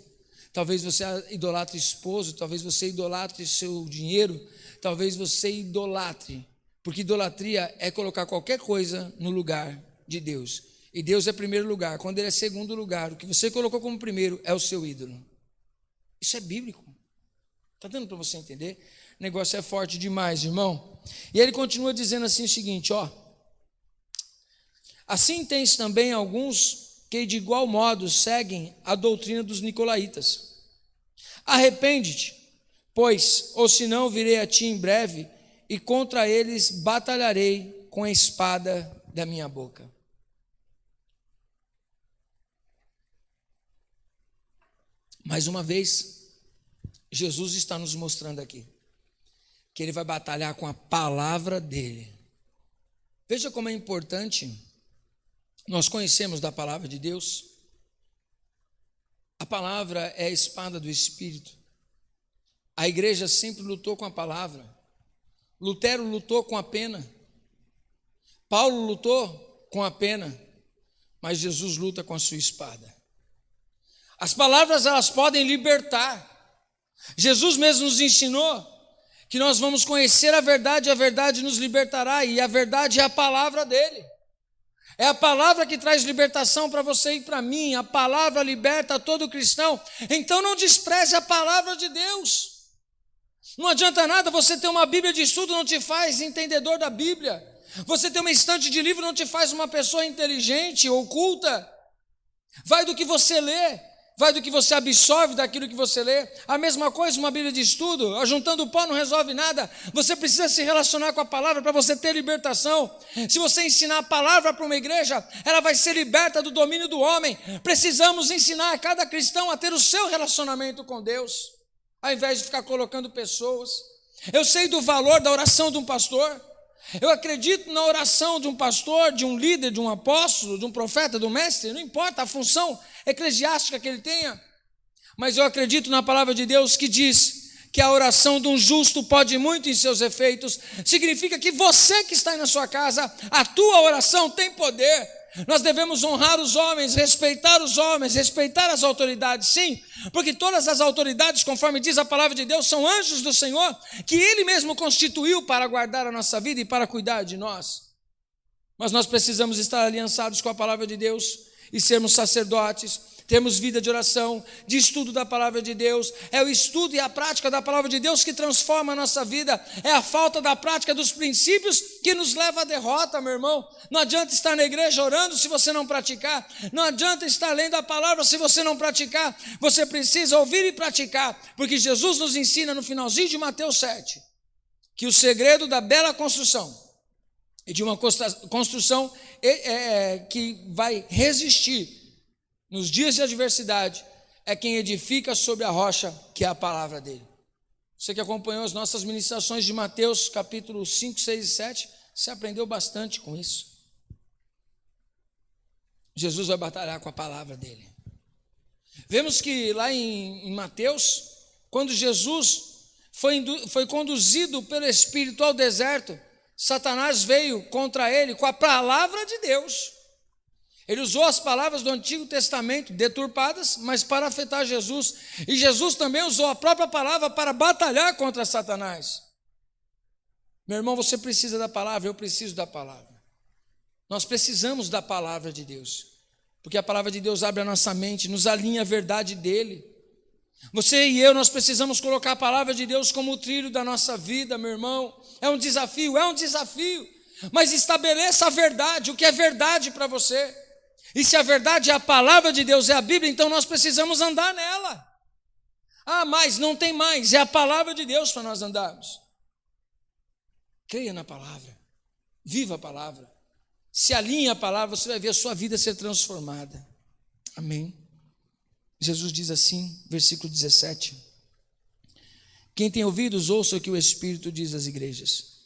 Talvez você idolatre esposo, talvez você idolatre seu dinheiro, talvez você idolatre, porque idolatria é colocar qualquer coisa no lugar de Deus. E Deus é primeiro lugar. Quando Ele é segundo lugar, o que você colocou como primeiro é o seu ídolo. Isso é bíblico. Está dando para você entender? O negócio é forte demais, irmão. E ele continua dizendo assim o seguinte, ó. Assim tens também alguns que de igual modo seguem a doutrina dos nicolaítas. Arrepende-te, pois, ou senão virei a ti em breve, e contra eles batalharei com a espada da minha boca. Mais uma vez, Jesus está nos mostrando aqui que Ele vai batalhar com a palavra dEle. Veja como é importante nós conhecemos da palavra de Deus. A palavra é a espada do Espírito. A igreja sempre lutou com a palavra. Lutero lutou com a pena. Paulo lutou com a pena. Mas Jesus luta com a sua espada. As palavras, elas podem libertar. Jesus mesmo nos ensinou que nós vamos conhecer a verdade nos libertará, e a verdade é a palavra dele. É a palavra que traz libertação para você e para mim. A palavra liberta todo cristão. Então não despreze a palavra de Deus. Não adianta nada você ter uma Bíblia de estudo, não te faz entendedor da Bíblia. Você ter uma estante de livro não te faz uma pessoa inteligente ou culta. Vai do que você lê. Vai do que você absorve daquilo que você lê. A mesma coisa, uma Bíblia de estudo, ajuntando pó não resolve nada. Você precisa se relacionar com a palavra para você ter libertação. Se você ensinar a palavra para uma igreja, ela vai ser liberta do domínio do homem. Precisamos ensinar a cada cristão a ter o seu relacionamento com Deus, ao invés de ficar colocando pessoas. Eu sei do valor da oração de um pastor. Eu acredito na oração de um pastor, de um líder, de um apóstolo, de um profeta, de um mestre, não importa a função eclesiástica que ele tenha, mas eu acredito na palavra de Deus que diz que a oração de um justo pode muito em seus efeitos, significa que você que está aí na sua casa, a tua oração tem poder. Nós devemos honrar os homens, respeitar as autoridades, sim, porque todas as autoridades, conforme diz a palavra de Deus, são anjos do Senhor, que Ele mesmo constituiu para guardar a nossa vida e para cuidar de nós. Mas nós precisamos estar aliançados com a palavra de Deus e sermos sacerdotes, termos vida de oração, de estudo da palavra de Deus. É o estudo e a prática da palavra de Deus que transforma a nossa vida. É a falta da prática dos princípios que nos leva à derrota, meu irmão. Não adianta estar na igreja orando se você não praticar. Não adianta estar lendo a palavra se você não praticar. Você precisa ouvir e praticar, porque Jesus nos ensina no finalzinho de Mateus 7, que o segredo da bela construção, e de uma construção que vai resistir nos dias de adversidade, é quem edifica sobre a rocha, que é a palavra dele. Você que acompanhou as nossas ministrações de Mateus, capítulo 5, 6 e 7, você aprendeu bastante com isso. Jesus vai batalhar com a palavra dele. Vemos que lá em Mateus, quando Jesus foi conduzido pelo Espírito ao deserto, Satanás veio contra ele com a palavra de Deus. Ele usou as palavras do Antigo Testamento, deturpadas, mas para afetar Jesus. E Jesus também usou a própria palavra para batalhar contra Satanás. Meu irmão, você precisa da palavra, eu preciso da palavra. Nós precisamos da palavra de Deus, porque a palavra de Deus abre a nossa mente, nos alinha a verdade dele. Você e eu, nós precisamos colocar a palavra de Deus como o trilho da nossa vida, meu irmão. É um desafio, mas estabeleça a verdade, o que é verdade para você. E se a verdade é a palavra de Deus, é a Bíblia, então nós precisamos andar nela. Mas não tem mais, é a palavra de Deus para nós andarmos. Creia na palavra, viva a palavra. Se alinhe a palavra, você vai ver a sua vida ser transformada. Amém. Jesus diz assim, versículo 17: quem tem ouvidos, ouça o que o Espírito diz às igrejas.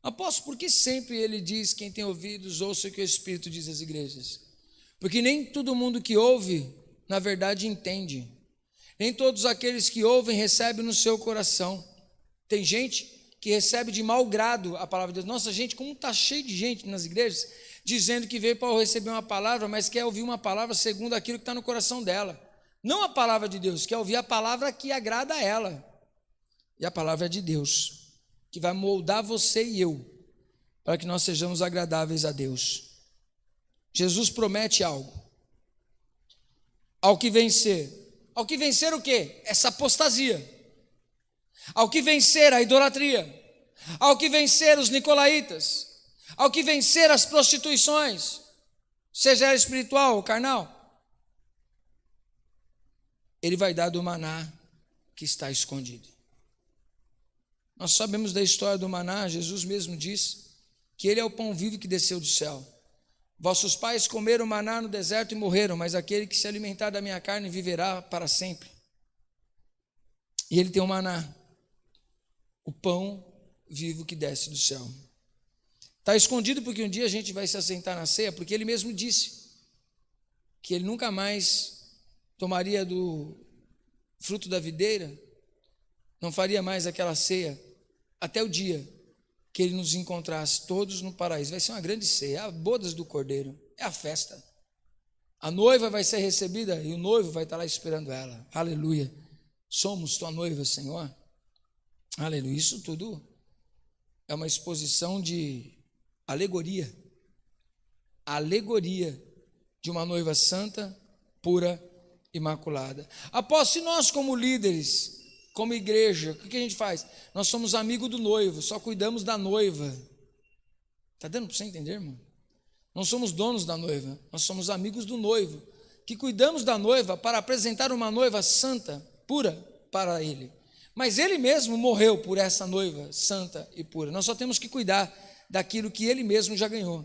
Apóstolo, por que sempre ele diz, quem tem ouvidos, ouça o que o Espírito diz às igrejas? Porque nem todo mundo que ouve, na verdade, entende. Nem todos aqueles que ouvem recebem no seu coração. Tem gente que recebe de mau grado a palavra de Deus. Nossa, gente, como está cheio de gente nas igrejas, dizendo que veio para receber uma palavra, mas quer ouvir uma palavra segundo aquilo que está no coração dela. Não a palavra de Deus, quer ouvir a palavra que agrada a ela. E a palavra é de Deus, que vai moldar você e eu, para que nós sejamos agradáveis a Deus. Jesus promete algo. Ao que vencer o quê? Essa apostasia. Ao que vencer a idolatria. Ao que vencer os nicolaítas. Ao que vencer as prostituições, seja ela espiritual ou carnal, ele vai dar do maná que está escondido. Nós sabemos da história do maná. Jesus mesmo disse que ele é o pão vivo que desceu do céu. Vossos pais comeram maná no deserto e morreram, mas aquele que se alimentar da minha carne viverá para sempre. E ele tem o maná, o pão vivo que desce do céu. Está escondido porque um dia a gente vai se assentar na ceia, porque ele mesmo disse que ele nunca mais tomaria do fruto da videira, não faria mais aquela ceia, até o dia que ele nos encontrasse todos no paraíso. Vai ser uma grande ceia, a bodas do Cordeiro, é a festa. A noiva vai ser recebida e o noivo vai estar lá esperando ela. Aleluia. Somos tua noiva, Senhor. Aleluia. Isso tudo é uma exposição de alegoria de uma noiva santa, pura, imaculada. Após, se nós como líderes, como igreja, o que a gente faz? Nós somos amigos do noivo, só cuidamos da noiva. Está dando para você entender, irmão? Não somos donos da noiva, nós somos amigos do noivo, que cuidamos da noiva para apresentar uma noiva santa, pura para ele. Mas ele mesmo morreu por essa noiva santa e pura. Nós só temos que cuidar daquilo que ele mesmo já ganhou.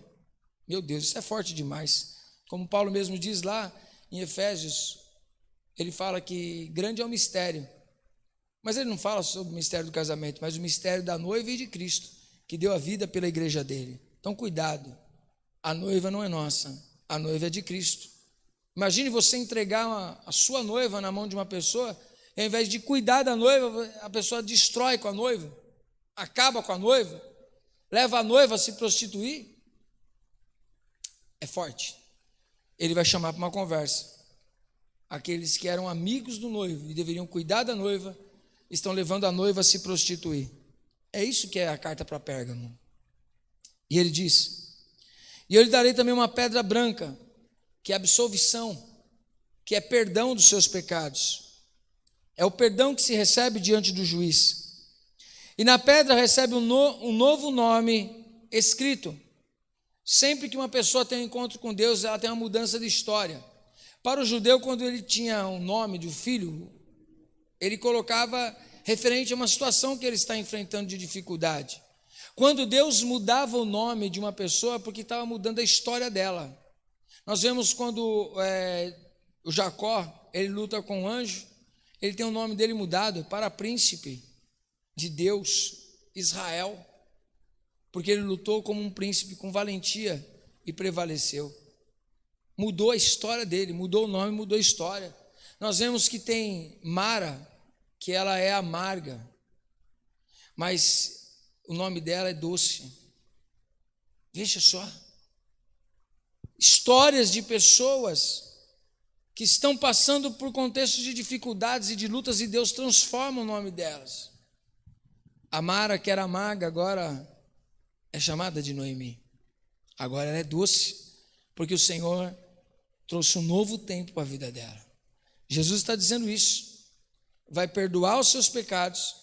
Meu Deus, isso é forte demais. Como Paulo mesmo diz lá em Efésios, ele fala que grande é o mistério. Mas ele não fala sobre o mistério do casamento, mas o mistério da noiva e de Cristo, que deu a vida pela igreja dele. Então, cuidado, a noiva não é nossa, a noiva é de Cristo. Imagine você entregar a sua noiva na mão de uma pessoa ao invés de cuidar da noiva, a pessoa destrói com a noiva, acaba com a noiva, leva a noiva a se prostituir. É forte. Ele vai chamar para uma conversa. Aqueles que eram amigos do noivo e deveriam cuidar da noiva, estão levando a noiva a se prostituir. É isso que é a carta para Pérgamo. E ele diz: e eu lhe darei também uma pedra branca, que é absolvição, que é perdão dos seus pecados. É o perdão que se recebe diante do juiz. E na pedra recebe um novo nome escrito. Sempre que uma pessoa tem um encontro com Deus, ela tem uma mudança de história. Para o judeu, quando ele tinha um nome de filho, ele colocava referente a uma situação que ele está enfrentando de dificuldade. Quando Deus mudava o nome de uma pessoa, porque estava mudando a história dela. Nós vemos quando o Jacó, ele luta com o anjo, ele tem o nome dele mudado para príncipe de Deus, Israel, porque ele lutou como um príncipe com valentia e prevaleceu. Mudou a história dele, mudou o nome, mudou a história. Nós vemos que tem Mara, que ela é amarga, mas o nome dela é doce. Veja só. Histórias de pessoas que estão passando por contextos de dificuldades e de lutas, e Deus transforma o nome delas. A Mara, que era amarga, agora é chamada de Noemi. Agora ela é doce, porque o Senhor trouxe um novo tempo para a vida dela. Jesus está dizendo isso. Vai perdoar os seus pecados,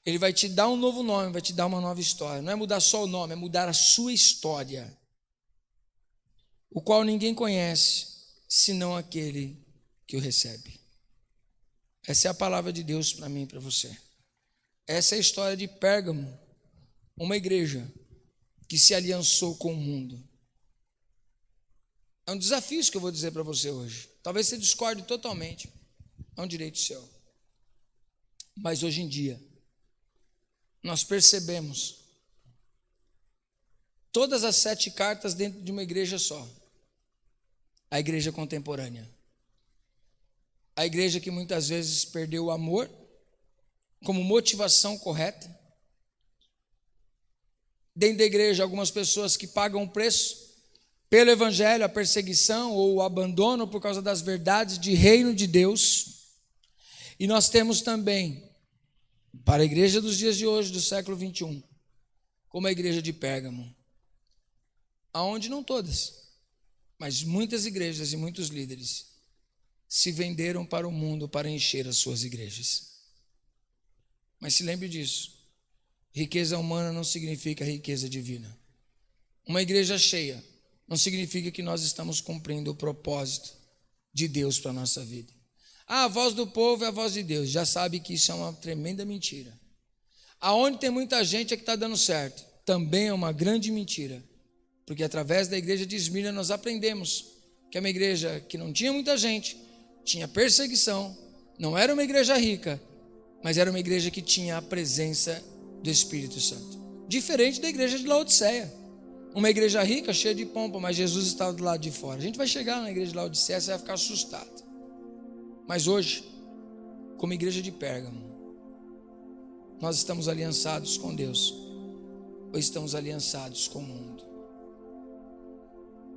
Ele vai te dar um novo nome, vai te dar uma nova história. Não é mudar só o nome, é mudar a sua história, o qual ninguém conhece, senão aquele que o recebe. Essa é a palavra de Deus para mim e para você. Essa é a história de Pérgamo, uma igreja que se aliançou com o mundo. É um desafio isso que eu vou dizer para você hoje. Talvez você discorde totalmente, é um direito seu. Mas hoje em dia, nós percebemos todas as 7 cartas dentro de uma igreja só. A igreja contemporânea. A igreja que muitas vezes perdeu o amor como motivação correta. Dentro da igreja, algumas pessoas que pagam o preço pelo evangelho, a perseguição ou o abandono por causa das verdades de reino de Deus. E nós temos também, para a igreja dos dias de hoje, do século 21, como a igreja de Pérgamo, aonde não todas, mas muitas igrejas e muitos líderes se venderam para o mundo para encher as suas igrejas. Mas se lembre disso, riqueza humana não significa riqueza divina. Uma igreja cheia não significa que nós estamos cumprindo o propósito de Deus para a nossa vida. A voz do povo é a voz de Deus. Já sabe que isso é uma tremenda mentira. Aonde tem muita gente é que está dando certo. Também é uma grande mentira. Porque através da igreja de Esmirna nós aprendemos que é uma igreja que não tinha muita gente, tinha perseguição, não era uma igreja rica, mas era uma igreja que tinha a presença do Espírito Santo. Diferente da igreja de Laodiceia. Uma igreja rica, cheia de pompa, mas Jesus estava do lado de fora. A gente vai chegar na igreja de Laodiceia, você vai ficar assustado. Mas hoje, como igreja de Pérgamo, nós estamos aliançados com Deus ou estamos aliançados com o mundo?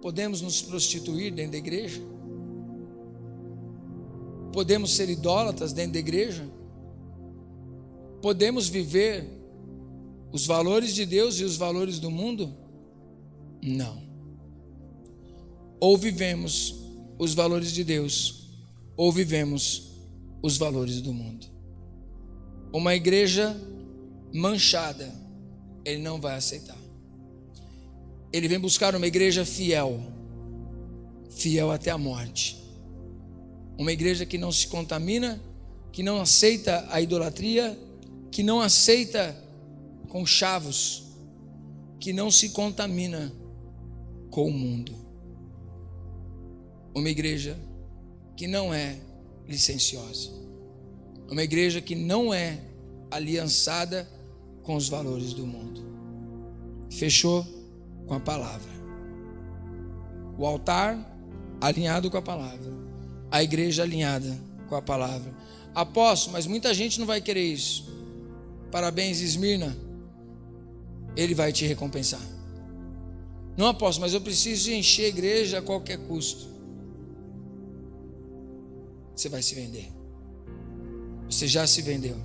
Podemos nos prostituir dentro da igreja? Podemos ser idólatras dentro da igreja? Podemos viver os valores de Deus e os valores do mundo? Não. Ou vivemos os valores de Deus, ou vivemos os valores do mundo. Uma igreja manchada, Ele não vai aceitar. Ele vem buscar uma igreja fiel, fiel até a morte. Uma igreja que não se contamina, que não aceita a idolatria, que não aceita conchavos, que não se contamina com o mundo. Uma igreja que não é licenciosa. Uma igreja que não é aliançada com os valores do mundo. Fechou com a palavra. O altar alinhado com a palavra. A igreja alinhada com a palavra. Apóstolo, mas muita gente não vai querer isso. Parabéns, Esmirna. Ele vai te recompensar. Não, apóstolo, mas eu preciso encher a igreja a qualquer custo. Você vai se vender. Você já se vendeu.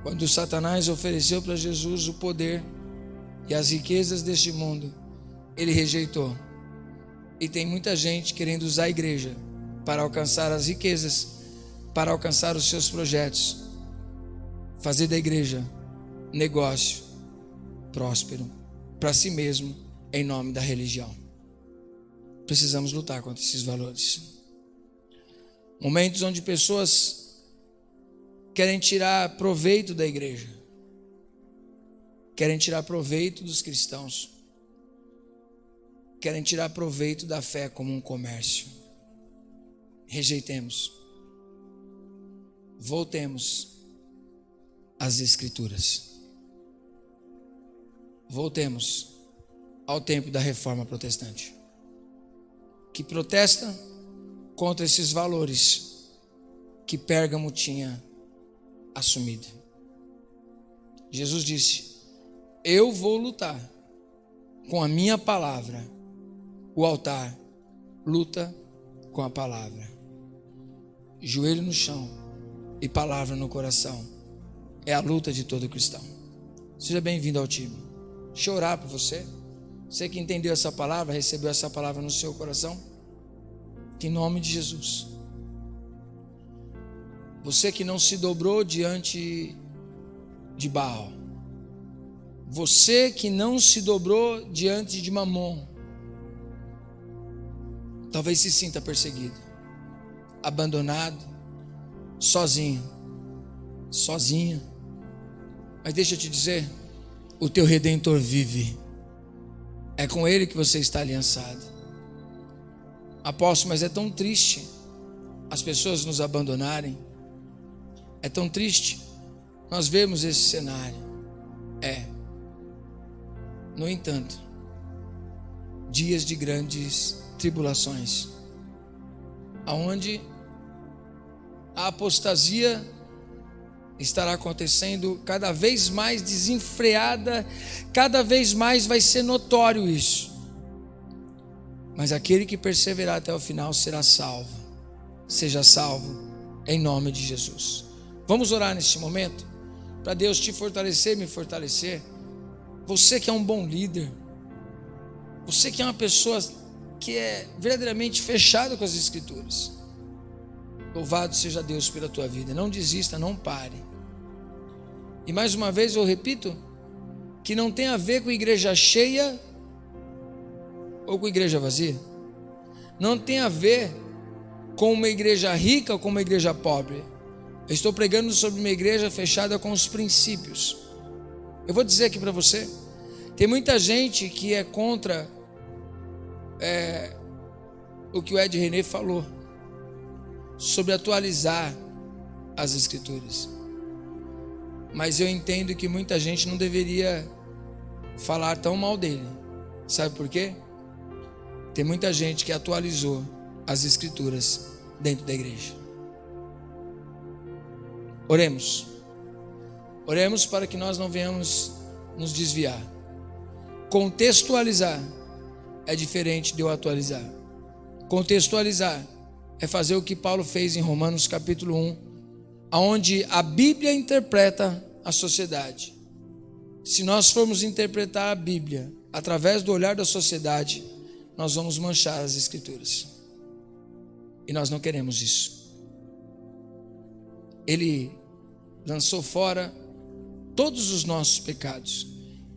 Quando Satanás ofereceu para Jesus o poder e as riquezas deste mundo, ele rejeitou. E tem muita gente querendo usar a igreja para alcançar as riquezas, para alcançar os seus projetos, fazer da igreja negócio próspero para si mesmo, em nome da religião. Precisamos lutar contra esses valores. Momentos onde pessoas querem tirar proveito da igreja, querem tirar proveito dos cristãos, querem tirar proveito da fé como um comércio. Rejeitemos. Voltemos às Escrituras. Voltemos ao tempo da Reforma Protestante, que protesta contra esses valores que Pérgamo tinha assumido. Jesus disse: eu vou lutar com a minha palavra. O altar luta com a palavra. Joelho no chão e palavra no coração é a luta de todo cristão. Seja bem-vindo ao time. Deixa eu orar por você. Você que entendeu essa palavra, recebeu essa palavra no seu coração, em nome de Jesus. Você que não se dobrou diante de Baal, você que não se dobrou diante de Mamon, talvez se sinta perseguido, abandonado, sozinho, sozinha. Mas deixa eu te dizer, o teu Redentor vive. É com Ele que você está aliançado. Apóstolo, mas é tão triste as pessoas nos abandonarem. É tão triste nós vemos esse cenário. No entanto, dias de grandes tribulações, aonde a apostasia estará acontecendo cada vez mais desenfreada, cada vez mais vai ser notório isso. Mas aquele que perseverar até o final será salvo. Seja salvo em nome de Jesus. Vamos orar neste momento para Deus te fortalecer, me fortalecer. Você que é um bom líder, você que é uma pessoa que é verdadeiramente fechada com as Escrituras, louvado seja Deus pela tua vida. Não desista, não pare. E mais uma vez eu repito, que não tem a ver com igreja cheia ou com igreja vazia. Não tem a ver com uma igreja rica ou com uma igreja pobre. Eu estou pregando sobre uma igreja fechada com os princípios. Eu vou dizer aqui para você, tem muita gente que é contra o que o Ed René falou sobre atualizar as Escrituras. Mas eu entendo que muita gente não deveria falar tão mal dele. Sabe por quê? Tem muita gente que atualizou as Escrituras dentro da igreja. Oremos. Oremos para que nós não venhamos nos desviar. Contextualizar é diferente de eu atualizar. Contextualizar é fazer o que Paulo fez em Romanos capítulo 1, onde a Bíblia interpreta a sociedade. Se nós formos interpretar a Bíblia através do olhar da sociedade, nós vamos manchar as Escrituras. E nós não queremos isso. Ele lançou fora todos os nossos pecados.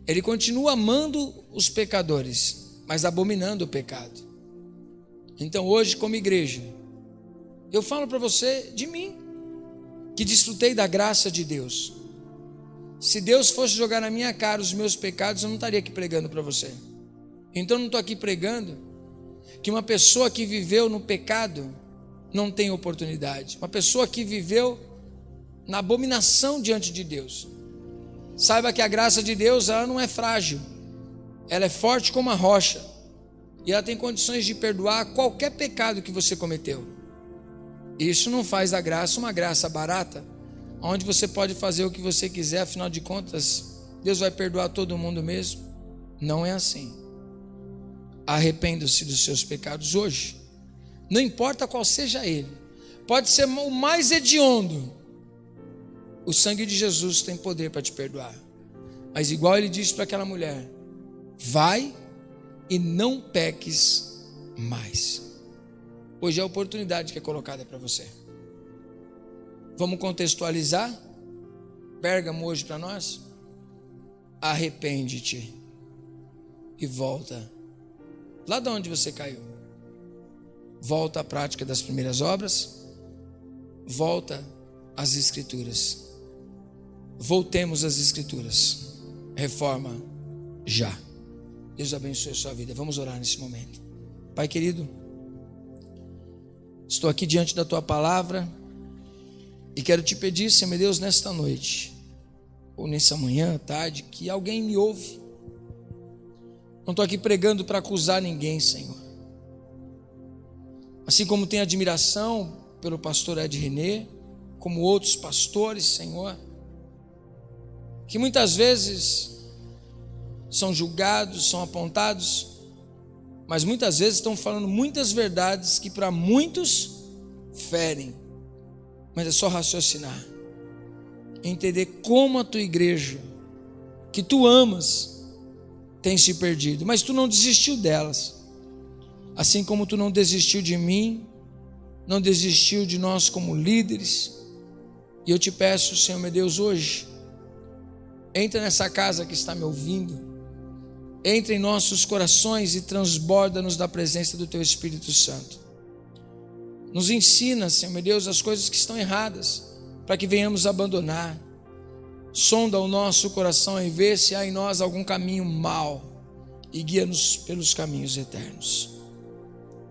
Ele continua amando os pecadores, mas abominando o pecado. Então hoje, como igreja, eu falo para você de mim, que desfrutei da graça de Deus. Se Deus fosse jogar na minha cara os meus pecados, eu não estaria aqui pregando para você. Então eu não estou aqui pregando que uma pessoa que viveu no pecado não tem oportunidade. Uma pessoa que viveu na abominação diante de Deus, saiba que a graça de Deus, ela não é frágil, ela é forte como a rocha, e ela tem condições de perdoar qualquer pecado que você cometeu. Isso não faz da graça uma graça barata, onde você pode fazer o que você quiser, afinal de contas, Deus vai perdoar todo mundo mesmo. Não é assim. Arrependa-se dos seus pecados hoje, não importa qual seja ele, pode ser o mais hediondo, o sangue de Jesus tem poder para te perdoar. Mas igual ele disse para aquela mulher, vai e não peques mais. Hoje é a oportunidade que é colocada para você. Vamos contextualizar Pérgamo hoje para nós? Arrepende-te e volta lá de onde você caiu. Volta à prática das primeiras obras, volta às Escrituras. Voltemos às Escrituras. Reforma já. Deus abençoe a sua vida. Vamos orar nesse momento. Pai querido, estou aqui diante da tua palavra e quero te pedir, Senhor meu Deus, nesta noite ou nessa manhã, tarde, que alguém me ouve. Não estou aqui pregando para acusar ninguém, Senhor. Assim como tenho admiração pelo pastor Ed René, como outros pastores, Senhor, que muitas vezes são julgados, são apontados, mas muitas vezes estão falando muitas verdades que para muitos ferem. Mas é só raciocinar, entender como a tua igreja, que tu amas, tem se perdido, mas tu não desistiu delas, assim como tu não desistiu de mim, não desistiu de nós como líderes. E eu te peço, Senhor meu Deus, hoje, entra nessa casa que está me ouvindo, entra em nossos corações e transborda-nos da presença do teu Espírito Santo. Nos ensina, Senhor meu Deus, as coisas que estão erradas, para que venhamos abandonar. Sonda o nosso coração e vê se há em nós algum caminho mau e guia-nos pelos caminhos eternos.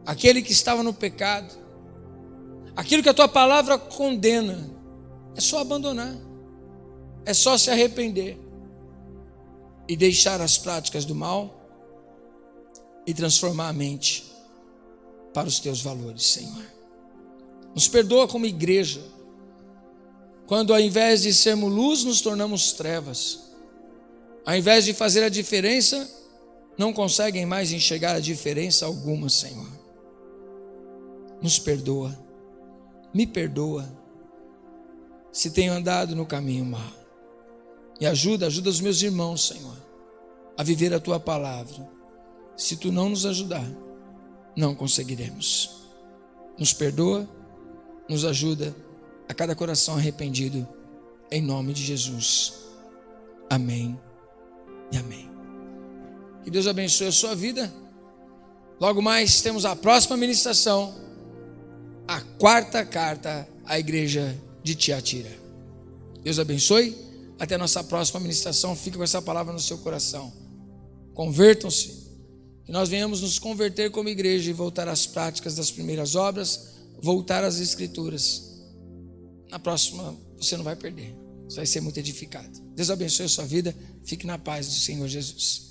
Aquele que estava no pecado, aquilo que a tua palavra condena, é só abandonar, é só se arrepender e deixar as práticas do mal e transformar a mente para os teus valores, Senhor. Nos perdoa como igreja, quando ao invés de sermos luz, nos tornamos trevas. Ao invés de fazer a diferença, não conseguem mais enxergar a diferença alguma, Senhor. Nos perdoa, me perdoa, se tenho andado no caminho mau. E ajuda os meus irmãos, Senhor, a viver a tua palavra. Se tu não nos ajudar, não conseguiremos. Nos perdoa, nos ajuda a cada coração arrependido, em nome de Jesus. Amém e amém. Que Deus abençoe a sua vida. Logo mais temos a próxima ministração, a 4ª carta à igreja de Tiatira. Deus abençoe. Até a nossa próxima ministração. Fica com essa palavra no seu coração. Convertam-se, que nós venhamos nos converter como igreja e voltar às práticas das primeiras obras, voltar às Escrituras. Na próxima você não vai perder, você vai ser muito edificado. Deus abençoe a sua vida. Fique na paz do Senhor Jesus.